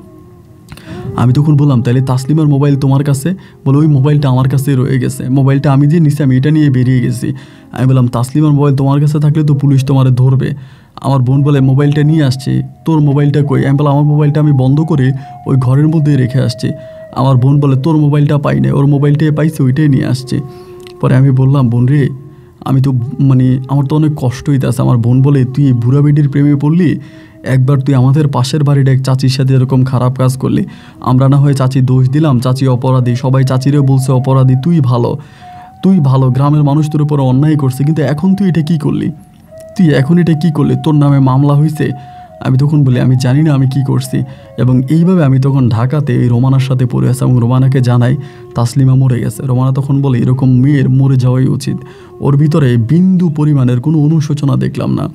আমি তখন বললাম তাহলে তাসলিমার মোবাইল তোমার কাছে? বলে ওই মোবাইলটা আমার কাছে রয়ে গেছে, মোবাইলটা আমি যে নিছি আমি এটা নিয়ে বেরিয়ে গেছি। আমি বললাম তাসলিমার মোবাইল তোমার কাছে থাকলে তো পুলিশ তোমারে ধরবে। আমার বোন বলে মোবাইলটা নিয়ে আসছি, তোর মোবাইলটা কই? আমি বলে আমার মোবাইলটা আমি বন্ধ করে ওই ঘরের মধ্যেই রেখে আসছি। আমার বোন বলে তোর মোবাইলটা পাই না, ওর মোবাইলটাই পাইছি, ওইটাই নিয়ে আসছি। পরে আমি বললাম বোন রে, আমি তো মানে আমার তো অনেক কষ্ট হইতেছে। আমার বোন বলে তুই এই বুড়া বেডির প্রেমে পড়লি, একবার তুই আমাদের পাশের বাড়ির এক চাচির সাথে এরকম খারাপ কাজ করলি, আমরা না হয় চাচি দোষ দিলাম, চাচি অপরাধী, সবাই চাচিরে বলছে অপরাধী, তুই ভালো, গ্রামের মানুষ তোর উপর অন্যায় করছে, কিন্তু এখন তুই এটা কী করলি? তোর নামে মামলা হয়েছে। আমি তখন বলি আমি জানি না আমি কি করছি। এবং এইভাবে আমি তখন ঢাকাতে এই রোমানার সাথে পড়ে আসি এবং রোমানাকে জানাই তাসলিমা মরে গেছে। রোমানা তখন বলে এরকম মেয়ের মরে যাওয়াই উচিত, ওর ভিতরে বিন্দু পরিমাণের কোনো অনুশোচনা দেখলাম না,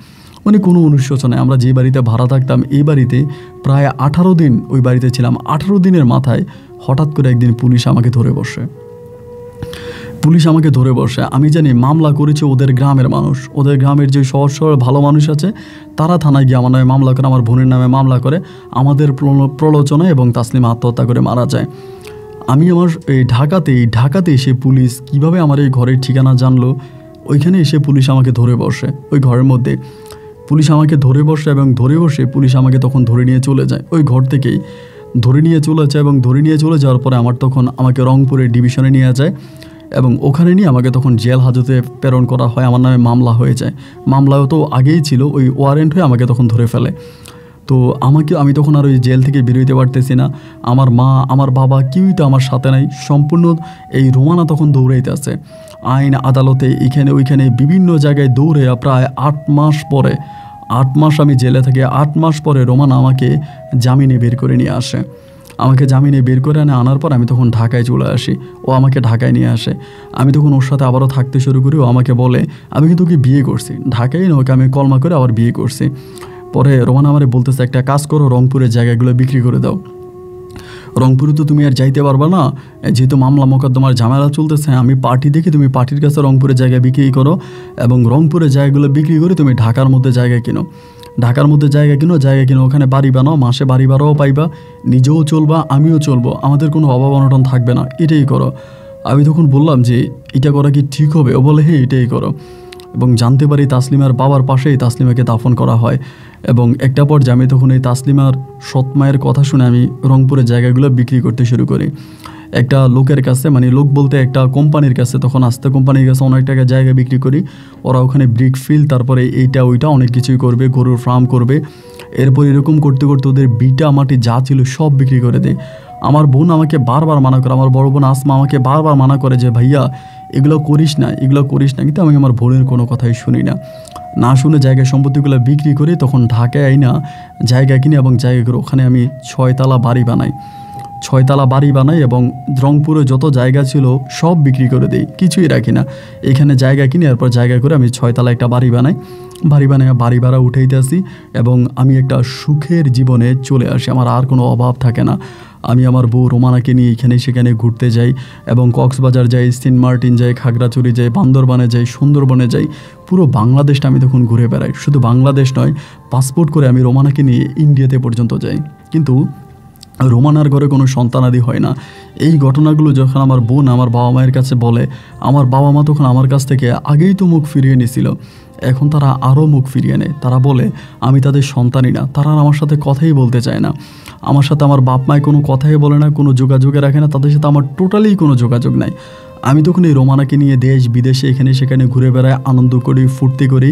মানে কোনো অনুশোচনায়। আমরা যে বাড়িতে ভাড়া থাকতাম এই বাড়িতে প্রায় 18 দিন ওই বাড়িতে ছিলাম। 18 দিনের মাথায় হঠাৎ করে একদিন পুলিশ আমাকে ধরে বসে। আমি জানি মামলা করেছে ওদের গ্রামের মানুষ, ওদের গ্রামের যে সহজ সরল ভালো মানুষ আছে তারা থানায় গিয়ে আমার নামে মামলা করে, আমার বোনের নামে মামলা করে, আমাদের প্রলোচনায় এবং তাসলিমা আত্মহত্যা করে মারা যায়। আমি আমার এই ঢাকাতে এসে পুলিশ কিভাবে আমার এই ঘরের ঠিকানা জানলো, ওইখানে এসে পুলিশ আমাকে ধরে বসে। ওই ঘরের মধ্যে পুলিশ আমাকে ধরে বসে এবং ধরে বসে পুলিশ আমাকে তখন ধরে নিয়ে চলে যায়। ওই ঘর থেকেই ধরে নিয়ে চলে যায় এবং ধরে নিয়ে চলে যাওয়ার পরে আমাকে রংপুরের ডিভিশনে নিয়ে যায় এবং ওখানে নিয়ে আমাকে তখন জেল হাজতে প্রেরণ করা হয়। আমার নামে মামলা হয়ে যায়। মামলাও তো আগেই ছিল, ওই ওয়ারেন্ট হয়ে আমাকে তখন ধরে ফেলে। তো আমি তখন আর ওই জেল থেকে বেরোতে পারতেছি না। আমার মা, আমার বাবা কেউই তো আমার সাথে নাই। সম্পূর্ণ এই রোমানা তখন দৌড়াইতে আছে আইন আদালতে, এখানে ওইখানে বিভিন্ন জায়গায় দৌড়ে প্রায় 8 মাস আমি জেলে থাকি। 8 মাস পরে রোমানা আমাকে জামিনে বের করে নিয়ে আসে। আনার পর আমি তখন ঢাকায় চলে আসি। ও আমাকে ঢাকায় নিয়ে আসে। আমি তখন ওর সাথে আবারও থাকতে শুরু করি। ও আমাকে বলে আমি কিন্তু ওকে বিয়ে করছি, ঢাকায় না, ওকে আমি কলমা করে আবার বিয়ে করছি। পরে রোমানা আমারে বলতেছে একটা কাজ করো, রংপুরের জায়গাগুলো বিক্রি করে দাও, রংপুরে তো তুমি আর যাইতে পারবা না, যেহেতু মামলা মোকদ্দমার ঝামেলা চলতেছে। আমি পার্টি দেখি, তুমি পার্টির কাছে রংপুরের জায়গায় বিক্রি করো এবং রংপুরের জায়গাগুলো বিক্রি করে তুমি ঢাকার মধ্যে জায়গা কিনো, ওখানে বাড়ি বানাও, মাসে বাড়ি ভাড়াও পাইবা, নিজেও চলবা, আমিও চলবো, আমাদের কোনো অভাব অনটন থাকবে না, এটাই করো। আমি তখন বললাম যে এটা করা কি ঠিক হবে? ও বলে হ্যাঁ এটাই করো। এবং জানতে পারি তাসলিমার বাবার পাশেই তাসলিমাকে দাফন করা হয়। এবং একটা পর্যায়ে আমি তখন এই তাসলিমার সৎ মায়ের কথা শুনে আমি রংপুরের জায়গাগুলো বিক্রি করতে শুরু করি একটা লোকের কাছে, মানে লোক বলতে একটা কোম্পানির কাছে। তখন আস্তে কোম্পানির কাছে অনেক টাকা জায়গা বিক্রি করি। ওরা ওখানে ব্রিক ফিল, তারপরে এইটা ওইটা অনেক কিছুই করবে, গরুর ফার্ম করবে। এরপর এরকম করতে করতে ওদের বিটা মাটি যা ছিল সব বিক্রি করে দেয়। আমার বোন আমাকে বারবার মানা করে, আমার বড় বোন আসমা আমাকে বারবার মানা করে যে ভাইয়া এগুলো করিস না, কিন্তু আমি আমার বোনের কোনো কথাই শুনি না শুনে জায়গা সম্পত্তিগুলো বিক্রি করে তখন ঢাকায় আইনা জায়গা কিনে এবং জায়গাগুলো ওখানে আমি 6 তলা বাড়ি বানাই এবং রংপুরে যত জায়গা ছিল সব বিক্রি করে দিই, কিছুই রাখি না। এখানে জায়গা কিনে এরপর জায়গা করে আমি 6 তলা একটা বাড়ি বানাই বাড়ি ভাড়া উঠাইতে আসি এবং আমি একটা সুখের জীবনে চলে আসি। আমার আর কোনো অভাব থাকে না। আমি আমার বউ রোমানাকে নিয়ে এখানে সেখানে ঘুরতে যাই এবং কক্সবাজার যাই, সেন্ট মার্টিন যাই, খাগড়াছড়ি যাই, বান্দরবানে যাই, সুন্দরবনে যাই। পুরো বাংলাদেশটা আমি তখন ঘুরে বেড়াই। শুধু বাংলাদেশ নয়, পাসপোর্ট করে আমি রোমানাকে নিয়ে ইন্ডিয়াতে পর্যন্ত যাই। কিন্তু রোমানার ঘরে কোনো সন্তানাদি হয় না। এই ঘটনাগুলো যখন আমার বোন আমার বাবা মায়ের কাছে বলে, আমার বাবা মা তখন আমার কাছ থেকে আগেই তো মুখ ফিরিয়ে নিয়েছিল, এখন তারা আরও মুখ ফিরিয়ে নেয়। তারা বলে আমি তাদের সন্তানই না, তারা আমার সাথে কথাই বলতে চায় না। আমার সাথে আমার বাপ মায় কোনো কথাই বলে না, কোনো যোগাযোগে রাখে না, তাদের সাথে আমার টোটালি কোনো যোগাযোগ নাই। আমি তখন এই রোমানাকে নিয়ে দেশ বিদেশে এখানে সেখানে ঘুরে বেড়াই, আনন্দ করি, ফুর্তি করি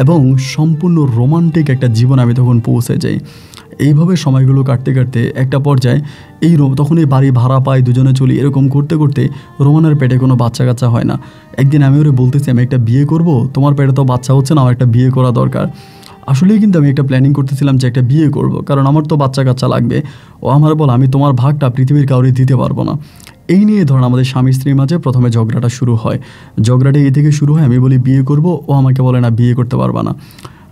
এবং সম্পূর্ণ রোমান্টিক একটা জীবন আমি তখন পৌঁছে যাই। এইভাবে সময়গুলো কাটতে কাটতে একটা পর্যায়ে তখন এই বাড়ি ভাড়া পাই, দুজনে চলি। এরকম করতে করতে রোমানের পেটে কোনো বাচ্চা কাচ্চা হয় না। একদিন আমি ওরে বলতেছি আমি একটা বিয়ে করব, তোমার পেটে তো বাচ্চা হচ্ছে না, আমার একটা বিয়ে করা দরকার। আসলেই কিন্তু আমি একটা প্ল্যানিং করতেছিলাম যে একটা বিয়ে করব, কারণ আমার তো বাচ্চা কাচ্চা লাগবে। ও আমার বল আমি তোমার ভাগটা পৃথিবীর কাউরে দিতে পারবো না। এই নিয়ে ধরুন আমাদের স্বামী স্ত্রীর মাঝে প্রথমে ঝগড়াটা শুরু হয়। ঝগড়াটা এই থেকে শুরু হয়, আমি বলি বিয়ে করব, ও আমাকে বলে না বিয়ে করতে পারবা না।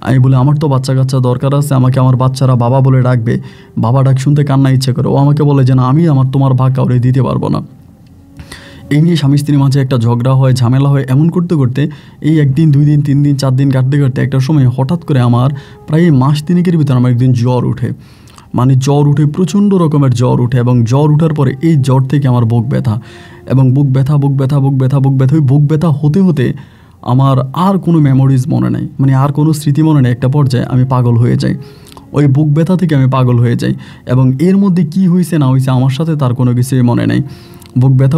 আমি বলি আমার তো বাচ্চা কাচ্চা দরকার আছে, আমাকে আমার বাচ্চারা বাবা বলে ডাকবে, বাবা ডাক শুনতে কান্না ইচ্ছে করে। ও আমাকে বলে যে না আমি তোমার ভাগ কাউরে দিতে পারবো না। এই নিয়ে স্বামী স্ত্রীর মাঝে একটা ঝগড়া হয়, ঝামেলা হয়। এমন করতে করতে এই 1 দিন 2 দিন 3 দিন 4 দিন কাটতে কাটতে একটা সময় হঠাৎ করে আমার প্রায় মাস 3 ভিতরে আমার একদিন জ্বর উঠে, প্রচণ্ড রকমের জ্বর উঠে। এবং জ্বর উঠার পরে এই জ্বর থেকে আমার বুক ব্যথা এবং বুক ব্যথা হতে হতে আমার আর কোনো মেমোরিজ মনে নেই, মানে আর কোনো স্মৃতি মনে নেই। একটা পর্যায়ে আমি পাগল হয়ে যাই, ওই বুক ব্যথা থেকে আমি পাগল হয়ে যাই। এবং এর মধ্যে কী হয়েছে না হয়েছে আমার সাথে তার কোনো কিছুই মনে নেই। বুক ব্যথা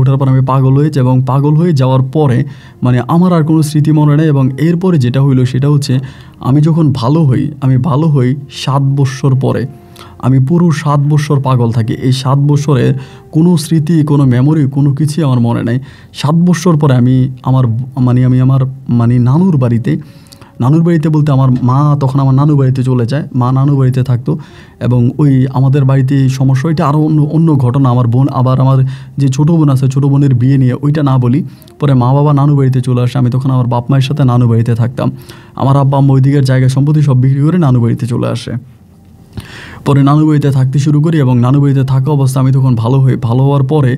ওঠার পর আমি পাগল হয়েছি, এবং পাগল হয়ে যাওয়ার পরে মানে আমার আর কোনো স্মৃতি মনে নেই। এবং এরপরে যেটা হইলো সেটা হচ্ছে আমি যখন আমি ভালো হই 7 বৎসর পরে। আমি পুরো 7 বৎসর পাগল থাকি। এই 7 বৎসরের কোনো স্মৃতি, কোনো মেমোরি, কোনো কিছুই আমার মনে নেই। 7 বৎসর পরে আমি আমার নানুর বাড়িতে বলতে আমার মা তখন আমার নানু বাড়িতে চলে যায়। মা নানু বাড়িতে থাকতো, এবং ওই আমাদের বাড়িতে সমস্যা ওইটা আরও অন্য ঘটনা। আমার বোন, আবার আমার যে ছোটো বোন আছে, ছোটো বোনের বিয়ে নিয়ে, ওইটা না বলি। পরে মা বাবা নানু বাড়িতে চলে আসে। আমি তখন আমার বাপ মায়ের সাথে নানু বাড়িতে থাকতাম। আমার আব্বা আম্মা ওই দিকের জায়গা সম্পত্তি সব বিক্রি করে নানু বাড়িতে চলে আসে। পরে নানু বাড়িতে থাকতে শুরু করি, এবং নানু বাড়িতে থাকা অবস্থা আমি তখন ভালো হওয়ার পরে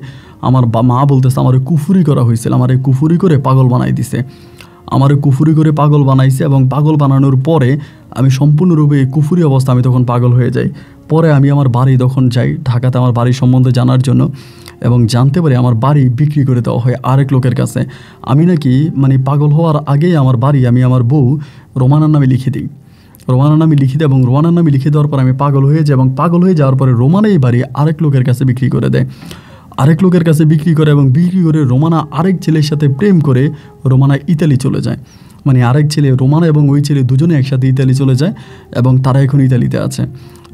আমার মা বলতেছে আমার কুফুরি করা হয়েছিল, আমার এই কুফুরি করে পাগল বানাই দিছে। আমার কুফুরি করে পাগল বানাইছে, এবং পাগল বানানোর পরে আমি সম্পূর্ণরূপে এই কুফুরি অবস্থা আমি তখন পাগল হয়ে যাই। পরে আমি আমার বাড়ি তখন যাই ঢাকাতে আমার বাড়ির সম্বন্ধে জানার জন্য, এবং জানতে পারি আমার বাড়ি বিক্রি করে দেওয়া হয় আরেক লোকের কাছে। আমি নাকি মানে পাগল হওয়ার আগেই আমার বাড়ি আমি আমার বউ রোমানার নামে লিখে দিই। এবং রোমানার নামে লিখে দেওয়ার পর আমি পাগল হয়ে যাই, এবং পাগল হয়ে যাওয়ার পরে রোমানা এই বাড়ি আরেক লোকের কাছে বিক্রি করে দেয়। এবং বিক্রি করে রোমানা আরেক ছেলের সাথে প্রেম করে রোমানা ইতালি চলে যায়। মানে আরেক ছেলে, রোমানা এবং ওই ছেলে দুজনে একসাথে ইতালি চলে যায়, এবং তারা এখন ইতালিতে আছে।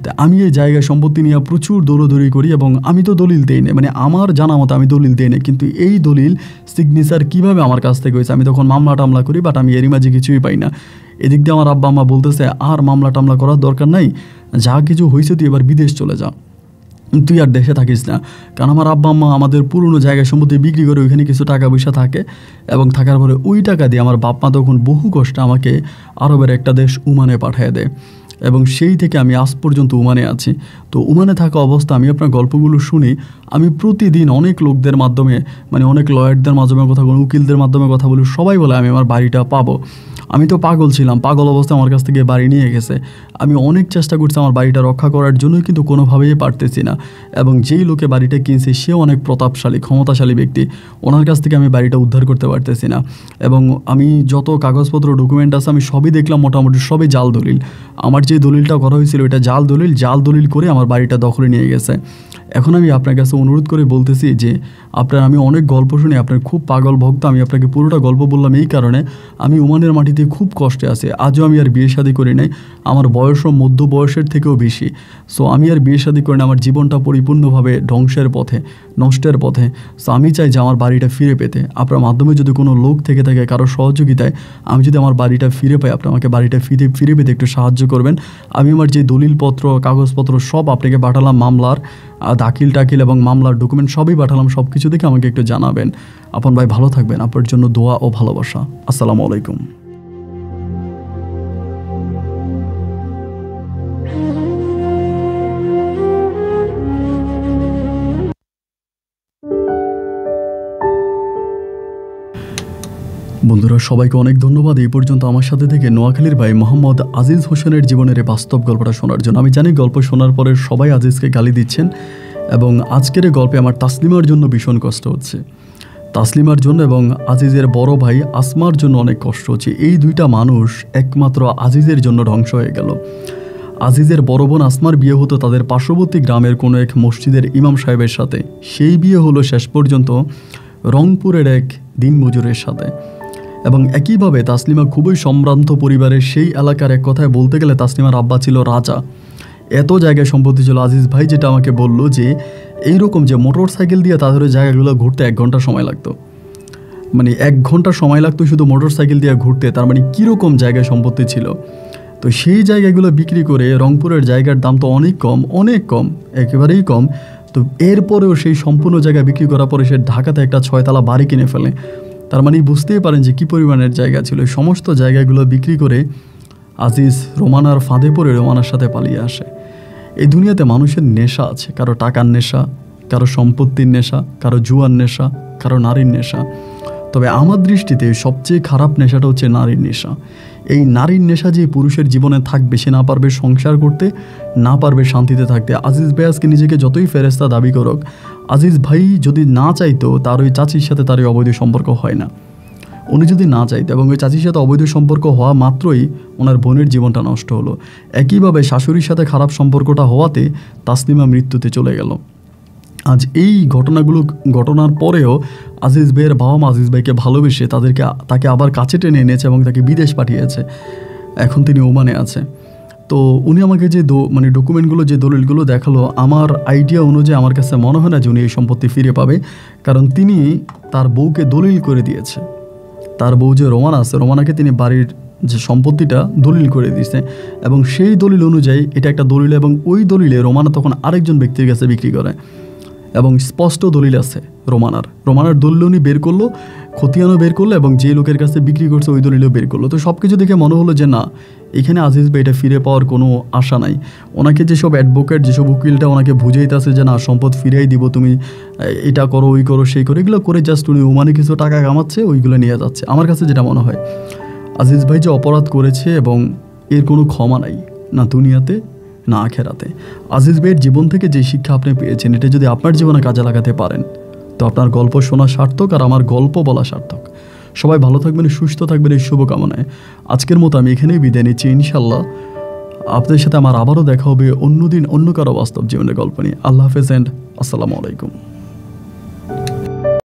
তা আমি এই জায়গায় সম্পত্তি নিয়ে প্রচুর দৌড়দৌড়ি করি, এবং আমি তো দলিল দিই না, মানে আমার জানা মতো আমি দলিল দিই না। কিন্তু এই দলিল সিগনেচার কীভাবে আমার কাছ থেকে হয়েছে, আমি তখন মামলা টামলা করি, বাট আমি এরই মাঝে কিছুই পাই না। এদিক দিয়ে আমার আব্বা আম্মা বলতেছে আর মামলা টামলা করার দরকার নাই, যা কিছু হয়েছে তুই এবার বিদেশ চলে যা, তুই আর দেশে থাকিস না। কারণ আমার আব্বা আম্মা আমাদের পুরনো জায়গায় সম্পত্তি বিক্রি করে ওইখানে কিছু টাকা পয়সা থাকে, এবং থাকার পরে ওই টাকা দিয়ে আমার বাপ মা তখন বহু কষ্টে আমাকে আরবের একটা দেশ ওমানে পাঠিয়ে দেয়, এবং সেই থেকে আমি আজ পর্যন্ত ওমানে আছি। তো ওমানে থাকা অবস্থা আমি আপনার গল্পগুলো শুনি। আমি প্রতিদিন অনেক লোকদের মাধ্যমে, মানে অনেক লয়ারদের মাধ্যমে কথা বলি, উকিলদের মাধ্যমে কথা বলি, সবাই বলে আমি আমার বাড়িটা পাবো। আমি তো পাগল ছিলাম, পাগল অবস্থায় আমার কাছ থেকে বাড়ি নিয়ে গেছে। আমি অনেক চেষ্টা করছি আমার বাড়িটা রক্ষা করার জন্য, কিন্তু কোনোভাবেই পারতেছি না। এবং যেই লোকে বাড়িটা কিনছে সেও অনেক প্রতাপশালী, ক্ষমতাশালী ব্যক্তি, ওনার কাছ থেকে আমি বাড়িটা উদ্ধার করতে পারতেছি না। এবং আমি যত কাগজপত্র ডকুমেন্ট আছে আমি সবই দেখলাম, মোটামুটি সবই জাল দলিল। আমার যে দলিলটা করা হয়েছিল এটা জাল দলিল করে আমার বাড়িটা দখলে নিয়ে গেছে। এখন আমি আপনার কাছে অনুরোধ করে বলতেছি যে আমি অনেক গল্প শুনি, আপনার খুব পাগল ভক্ত। আমি আপনাকে পুরোটা গল্প বললাম এই কারণে, আমি ওমানের মাটিতে খুব কষ্টে আছি। আজও আমি আর বিয়ে শাদী করি নাই, আমার বয়সও মধ্য বয়সের থেকেও বেশি। সো আমি আর বিয়ে শাদী করি না, আমার জীবনটা পরিপূর্ণভাবে ধ্বংসের পথে, নষ্টের পথে। সো আমি চাই যে আমার বাড়িটা ফিরে পেতে। আপনার মাধ্যমে যদি কোনো লোক থেকে থাকে, কারো সহযোগিতায় আমি যদি আমার বাড়িটা ফিরে পাই, আপনি আমাকে বাড়িটা ফিরে পেতে একটু সাহায্য করবেন। আমি আমার যে দলিলপত্র, কাগজপত্র সব আপনাকে পাঠালাম, মামলার দাখিল এবং মামলার ডকুমেন্ট সবই পাঠালাম। সব কিছু দেখে আমাকে একটু জানাবেন। আপন ভাই ভালো থাকবেন, আপনার জন্য দোয়া ও ভালোবাসা। আসসালামু আলাইকুম। বন্ধুরা সবাইকে অনেক ধন্যবাদ এই পর্যন্ত আমার সাথে থেকে নোয়াখালীর ভাই মোহাম্মদ আজিজ হোসেনের জীবনের এই বাস্তব গল্পটা শোনার জন্য। আমি জানি গল্প শোনার পরে সবাই আজিজকে গালি দিচ্ছেন, এবং আজকের এই গল্পে আমার তাসলিমার জন্য ভীষণ কষ্ট হচ্ছে। তাসলিমার জন্য এবং আজিজের বড় ভাই আসমার জন্য অনেক কষ্ট হচ্ছে। এই দুইটা মানুষ একমাত্র আজিজের জন্য ধ্বংস হয়ে গেল। আজিজের বড় বোন আসমার বিয়ে হতো তাদের পার্শ্ববর্তী গ্রামের কোনো এক মসজিদের ইমাম সাহেবের সাথে। সেই বিয়ে হলো শেষ পর্যন্ত রংপুরের এক দিনমজুরের সাথে। এবং একইভাবে তাসলিমা খুবই সম্ভ্রান্ত পরিবারের, সেই এলাকার এক কথায় বলতে গেলে তাসলিমার আব্বা ছিল রাজা। এত জায়গায় সম্পত্তি ছিল। আজিজ ভাই যেটা আমাকে বলল যে এইরকম যে মোটর সাইকেল দিয়ে তাদের জায়গাগুলো ঘুরতে 1 ঘন্টা সময় লাগতো, মানে 1 ঘন্টা সময় লাগতো শুধু মোটর সাইকেল দিয়ে ঘুরতে। তার মানে কীরকম জায়গায় সম্পত্তি ছিল। তো সেই জায়গাগুলো বিক্রি করে রংপুরের জায়গার দাম তো অনেক কম, একেবারেই কম। তো এরপরেও সেই সম্পূর্ণ জায়গা বিক্রি করার পরে সে ঢাকাতে একটা 6তলা বাড়ি কিনে ফেলে। তার মানে বুঝতেই পারেন যে কী পরিমাণের জায়গা ছিল। এই সমস্ত জায়গাগুলো বিক্রি করে আজিজ রোমানার ফাঁদে পড়ে রোমানার সাথে পালিয়ে আসে। এই দুনিয়াতে মানুষের নেশা আছে, কারো টাকার নেশা, কারো সম্পত্তির নেশা, কারো জুয়ার নেশা, কারো নারীর নেশা। তবে আমার দৃষ্টিতে সবচেয়ে খারাপ নেশাটা হচ্ছে নারীর নেশা। এই নারীর নেশা যে পুরুষের জীবনে থাকবে, সে না পারবে সংসার করতে, না পারবে শান্তিতে থাকতে। আজিজ ভাই আজকে নিজেকে যতই ফেরেস্তা দাবি করুক, আজিজ ভাই যদি না চাইতো তার ওই চাচির সাথে তার ওই অবৈধ সম্পর্ক হয় না। উনি যদি না চাইতো এবং ওই চাচির সাথে অবৈধ সম্পর্ক হওয়া মাত্রই ওনার বোনের জীবনটা নষ্ট হলো। একইভাবে শাশুড়ির সাথে খারাপ সম্পর্কটা হওয়াতে তাসলিমা মৃত্যুতে চলে গেল। আজ এই ঘটনার পরেও আজিজ ভাইয়ের বাবা মা আজিজ ভাইকে ভালোবেসে তাকে আবার কাছে টেনে এনেছে এবং তাকে বিদেশ পাঠিয়েছে। এখন তিনি ওমানে আছে। তো উনি আমাকে যে ডকুমেন্টগুলো, যে দলিলগুলো দেখালো, আমার আইডিয়া অনুযায়ী আমার কাছে মনে হয় না যে উনি এই সম্পত্তি ফিরে পাবে, কারণ তিনি তার বউকে দলিল করে দিয়েছে। তার বউ যে রোমানা আছে, রোমানাকে তিনি বাড়ির যে সম্পত্তিটা দলিল করে দিয়েছে এবং সেই দলিল অনুযায়ী এটা একটা দলিল, এবং ওই দলিলে রোমানা তখন আরেকজন ব্যক্তির কাছে বিক্রি করে এবং স্পষ্ট দলিল আছে রোমানার দলিল উনি বের করলো, খতিয়ানও বের করলো এবং যে লোকের কাছে বিক্রি করছে ওই দলিলও বের করলো। তো সব কিছু দেখে মনে হলো যে না, এখানে আজিজ ভাই এটা ফিরে পাওয়ার কোনো আশা নাই। ওনাকে যেসব অ্যাডভোকেট, যেসব উকিলটা ওনাকে বুঝাইতেছে যে না সম্পদ ফিরিয়ে দিব, তুমি এটা করো, ওই করো, সেই করো, এগুলো করে জাস্ট উনি ওমানে কিছু টাকা কামাচ্ছে, ওইগুলো নিয়ে যাচ্ছে। আমার কাছে যেটা মনে হয়, আজিজ ভাই যে অপরাধ করেছে এবং এর কোনো ক্ষমা নাই, না দুনিয়াতে না আখেরাতে। আজিজ ভাইয়ের জীবন থেকে যে শিক্ষা আপনি পেয়েছেন, এটা যদি আপনার জীবনে কাজে লাগাতে পারেন তো আপনার গল্প শোনা সার্থক আর আমার গল্প বলা সার্থক। সবাই ভালো থাকবেন, সুস্থ থাকবেন, এই শুভকামনায় আজকের মতো আমি এখানেই বিদায় নিচ্ছি। ইনশাল্লাহ আপনাদের সাথে আমার আবারও দেখা হবে অন্যদিন অন্য কারো বাস্তব জীবনের গল্প নিয়ে। আল্লাহ হাফেজ অ্যান্ড আসসালামু আলাইকুম।